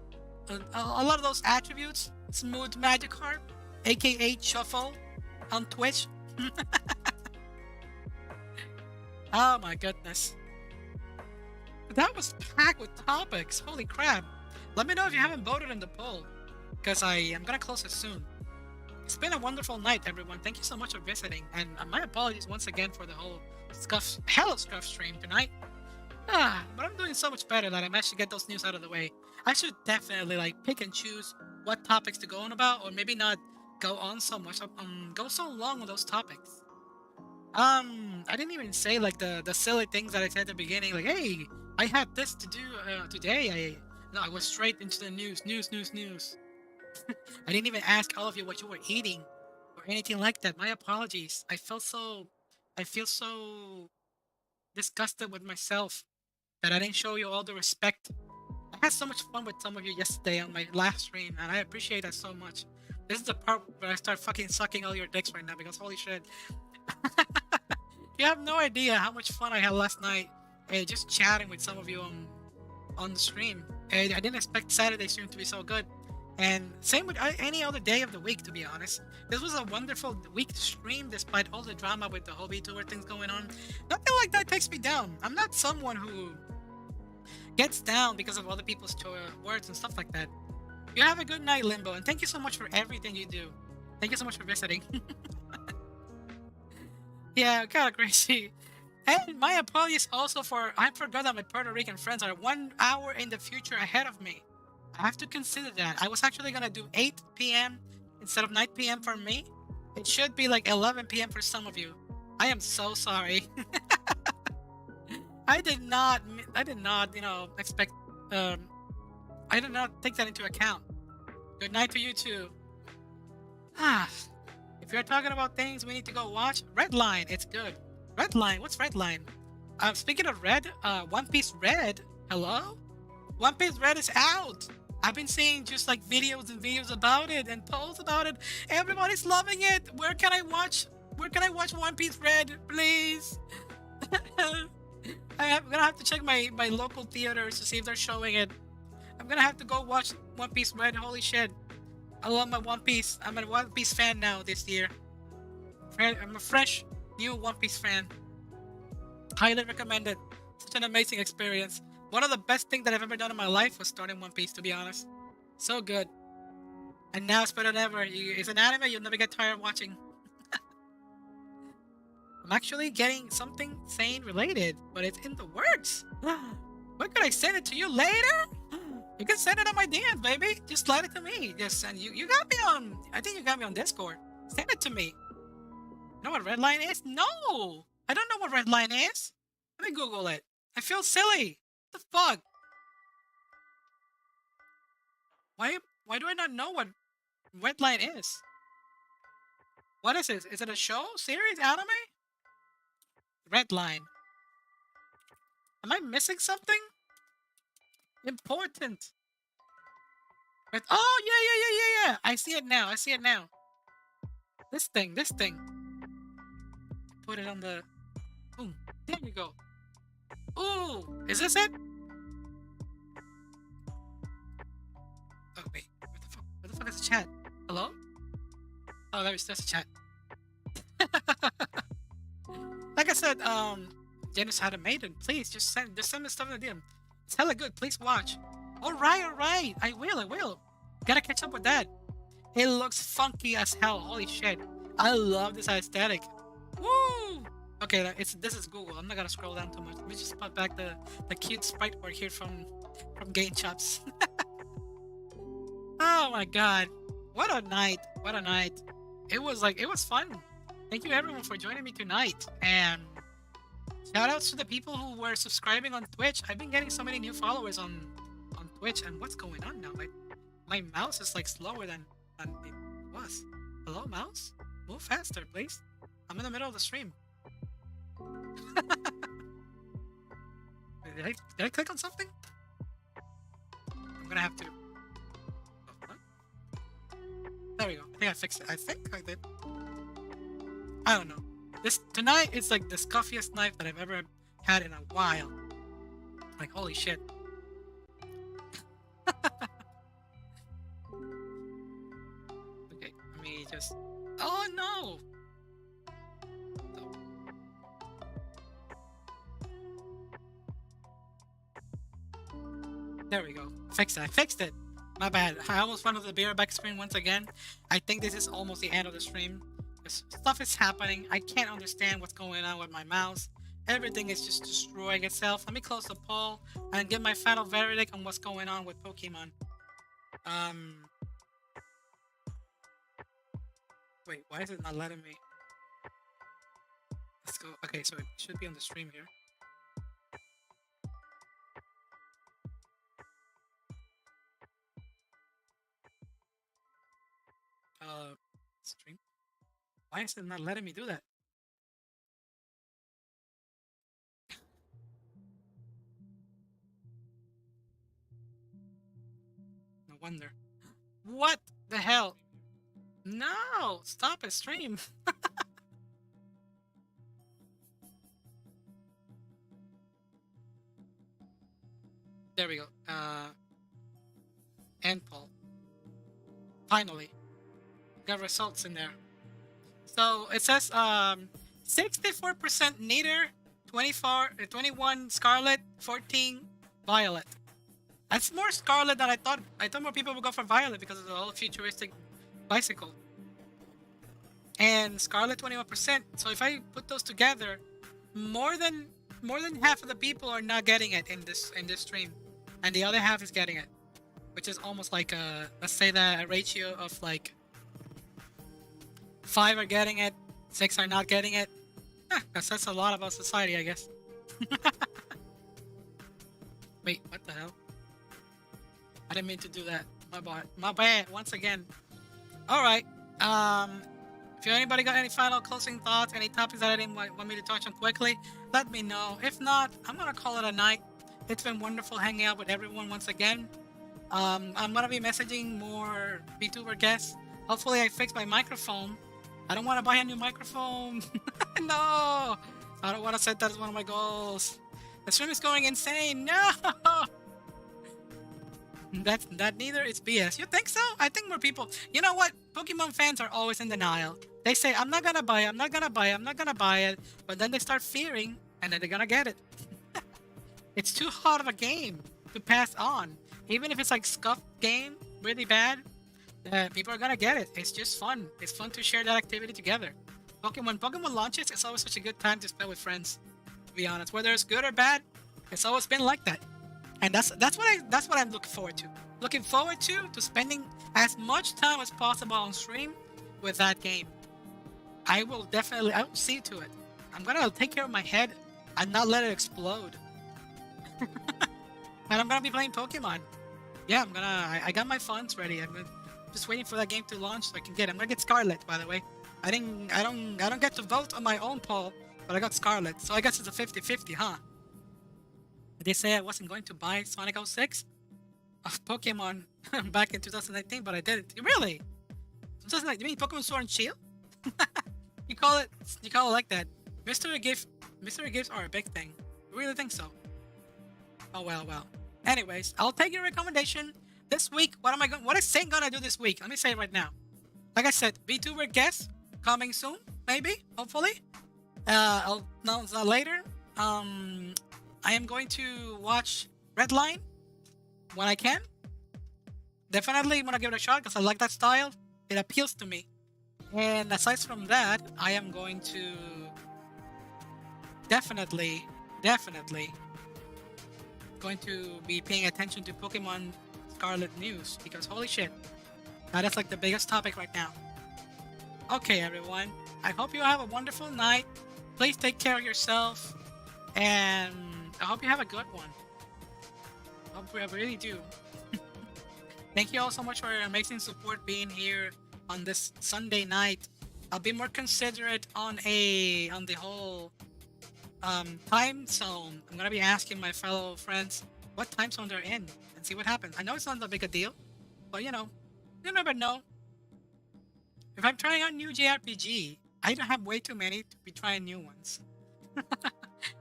lot of those attributes. Smooth Magikarp, aka Shuffle, on Twitch. Oh my goodness. That was packed with topics. Holy crap. Let me know if you haven't voted in the poll, because I am gonna close it soon. It's been a wonderful night, everyone. Thank you so much for visiting, and my apologies once again for the whole Hello Scuff stream tonight. But I'm doing so much better that I managed to get those news out of the way. I should definitely like pick and choose what topics to go on about, or maybe not go on so much, go so long on those topics. I didn't even say like the silly things that I said at the beginning. Like, hey, I had this to do today. No, I was straight into the news. I didn't even ask all of you what you were eating or anything like that. My apologies. I feel so disgusted with myself that I didn't show you all the respect. I had so much fun with some of you yesterday on my last stream, and I appreciate that so much. This is the part where I start fucking sucking all your dicks right now because holy shit. You have no idea how much fun I had last night, just chatting with some of you on the stream. I didn't expect Saturday stream to be so good. And same with any other day of the week, to be honest. This was a wonderful week to stream despite all the drama with the whole Vtuber things going on. Nothing like that takes me down. I'm not someone who gets down because of other people's words and stuff like that. You have a good night, Limbo, and thank you so much for everything you do. Thank you so much for visiting. Yeah, kind of crazy. And my apologies also for I forgot that my Puerto Rican friends are 1 hour in the future ahead of me. I have to consider that. I was actually gonna do 8 p.m. instead of 9 p.m. for me. It should be like 11 p.m. for some of you. I am so sorry. I did not, expect, I did not take that into account. Good night to you too. Ah, if you're talking about things we need to go watch, Redline, it's good. Redline, what's Redline? Speaking of Red, One Piece Red, hello? One Piece Red is out. I've been seeing just like videos and videos about it and posts about it. Everybody's loving it. Where can I watch One Piece Red, please? I'm gonna have to check my local theaters to see if they're showing it. I'm gonna have to go watch One Piece Red. Holy shit. I love my One Piece. I'm a One Piece fan now this year. I'm a fresh, new One Piece fan. Highly recommend it. Such an amazing experience. One of the best things that I've ever done in my life was starting One Piece, to be honest. So good. And now it's better than ever. It's an anime you'll never get tired of watching. I'm actually getting something sane related, but it's in the works. When could I send it to you later? You can send it on my DMs, baby. Just slide it to me. Just send you got me on. I think you got me on Discord. Send it to me. You know what Redline is? No, I don't know what Redline is. Let me Google it. I feel silly. What the fuck? Why do I not know what Redline is? What is it? Is it a show, series, anime? Redline. Am I missing something? Important. Oh, yeah. I see it now. This thing. Put it on the... Boom. There you go. Ooh, is this it? Oh, wait. Where the fuck is the chat? Hello? Oh, there's a chat. Like I said, Dennis had a maiden. Please, just send me stuff in the DM. It's hella good. Please watch. Alright. I will. Gotta catch up with that. It looks funky as hell. Holy shit. I love this aesthetic. Woo! Okay, this is Google. I'm not gonna scroll down too much. Let me just put back the cute sprite work here from Game Chops. Oh my god. What a night. It was fun. Thank you everyone for joining me tonight. And shout outs to the people who were subscribing on Twitch. I've been getting so many new followers on Twitch, and what's going on now? My mouse is like slower than it was. Hello, mouse? Move faster, please. I'm in the middle of the stream. Did I click on something? I'm gonna have to. Oh, what? There we go. I think I fixed it. I think I did. I don't know. Tonight is like the scuffiest night that I've ever had in a while. Like holy shit. Okay, let me just. Oh no! There we go. Fixed it. I fixed it. My bad. I almost went to the beer back screen once again. I think this is almost the end of the stream. Stuff is happening. I can't understand what's going on with my mouse. Everything is just destroying itself. Let me close the poll and give my final verdict on what's going on with Pokemon. Wait, why is it not letting me? Let's go. Okay, so it should be on the stream here. Stream. Why is it not letting me do that? No wonder. What the hell? No! Stop it, stream. There we go. And Paul. Finally. Got results in there. So it says 64% Neither, 21 Scarlet, 14 Violet. That's more Scarlet than I thought. I thought more people would go for Violet because of the whole futuristic bicycle. And Scarlet 21%. So if I put those together, more than half of the people are not getting it in this stream, and the other half is getting it, which is almost like a, let's say that a ratio of like 5 are getting it, 6 are not getting it. That says a lot about society, I guess. Wait, what the hell? I didn't mean to do that. My bad. Once again. All right. If anybody got any final closing thoughts, any topics that I didn't want me to touch on quickly, let me know. If not, I'm gonna call it a night. It's been wonderful hanging out with everyone once again. I'm gonna be messaging more VTuber guests. Hopefully, I fix my microphone. I don't want to buy a new microphone. No, I don't want to set that as one of my goals. The stream is going insane. No. That neither. It's BS. You think so? I think more people. You know what? Pokemon fans are always in denial. They say, I'm not gonna buy it, I'm not gonna buy it, I'm not gonna buy it. But then they start fearing, and then they're gonna get it. It's too hard of a game to pass on. Even if it's like scuffed game, really bad, people are gonna get it. It's just fun. It's fun to share that activity together. Pokemon launches, it's always such a good time to spend with friends. To be honest, whether it's good or bad, it's always been like that. And that's what I'm looking forward to. Looking forward to spending as much time as possible on stream with that game. I will see to it. I'm gonna take care of my head and not let it explode. And I'm gonna be playing Pokemon. Yeah, I got my funds ready. I'm just waiting for that game to launch so I can get it. I'm gonna get Scarlet, by the way. I don't get to vote on my own poll, but I got Scarlet. So I guess it's a 50-50, huh? They say I wasn't going to buy Sonic 06 of Pokemon back in 2019, but I did it. Really? 2019? You mean Pokemon Sword and Shield? You call it like that. Mystery gifts are a big thing. You really think so? Oh well. Anyways, I'll take your recommendation. This week, what is Saint gonna do this week? Let me say it right now. Like I said, VTuber guests coming soon, maybe, hopefully. I'll announce that later. I am going to watch Redline when I can. Definitely want to give it a shot because I like that style. It appeals to me. And aside from that, I am going to definitely going to be paying attention to Pokemon Scarlet news because holy shit, that is like the biggest topic right now. Okay, everyone. I hope you have a wonderful night. Please take care of yourself, and I hope you have a good one. I really do. Thank you all so much for your amazing support being here on this Sunday night. I'll be more considerate on the whole time zone. I'm gonna be asking my fellow friends what time zone they're in and see what happens. I know it's not that big a deal, but you never know. If I'm trying out new JRPG, I don't have way too many to be trying new ones.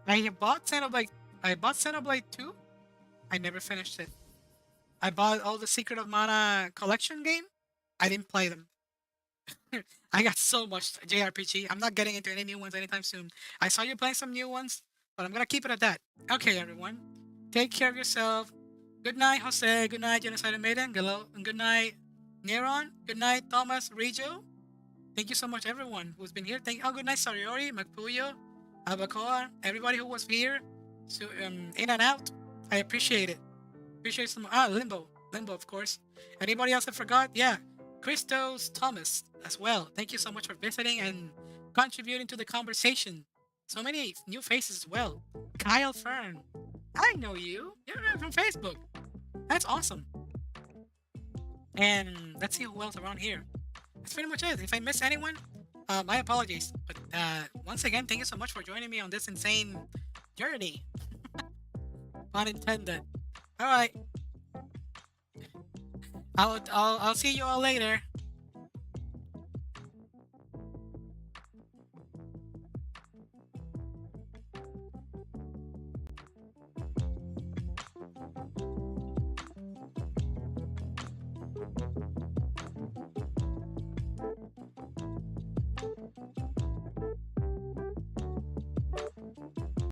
I bought Xenoblade 2. I never finished it. I bought all the Secret of Mana collection game. I didn't play them. I got so much JRPG. I'm not getting into any new ones anytime soon. I saw you playing some new ones, but I'm gonna keep it at that. Okay, everyone. Take care of yourself. Good night, Jose. Good night, Genocide Maiden. Good night, Neron. Good night, Thomas, Rijo. Thank you so much, everyone who's been here. Good night, Sariori, Magpuyo, Abacoa, everybody who was here. So, in and out. I appreciate it. Appreciate some. Limbo, of course. Anybody else I forgot? Yeah, Christos Thomas as well. Thank you so much for visiting and contributing to the conversation. So many new faces as well. Kyle Fern. I know you. You're from Facebook. That's awesome. And let's see who else around here. That's pretty much it. If I miss anyone, my apologies. But once again, thank you so much for joining me on this insane journey. Pun intended. All right. I'll see you all later.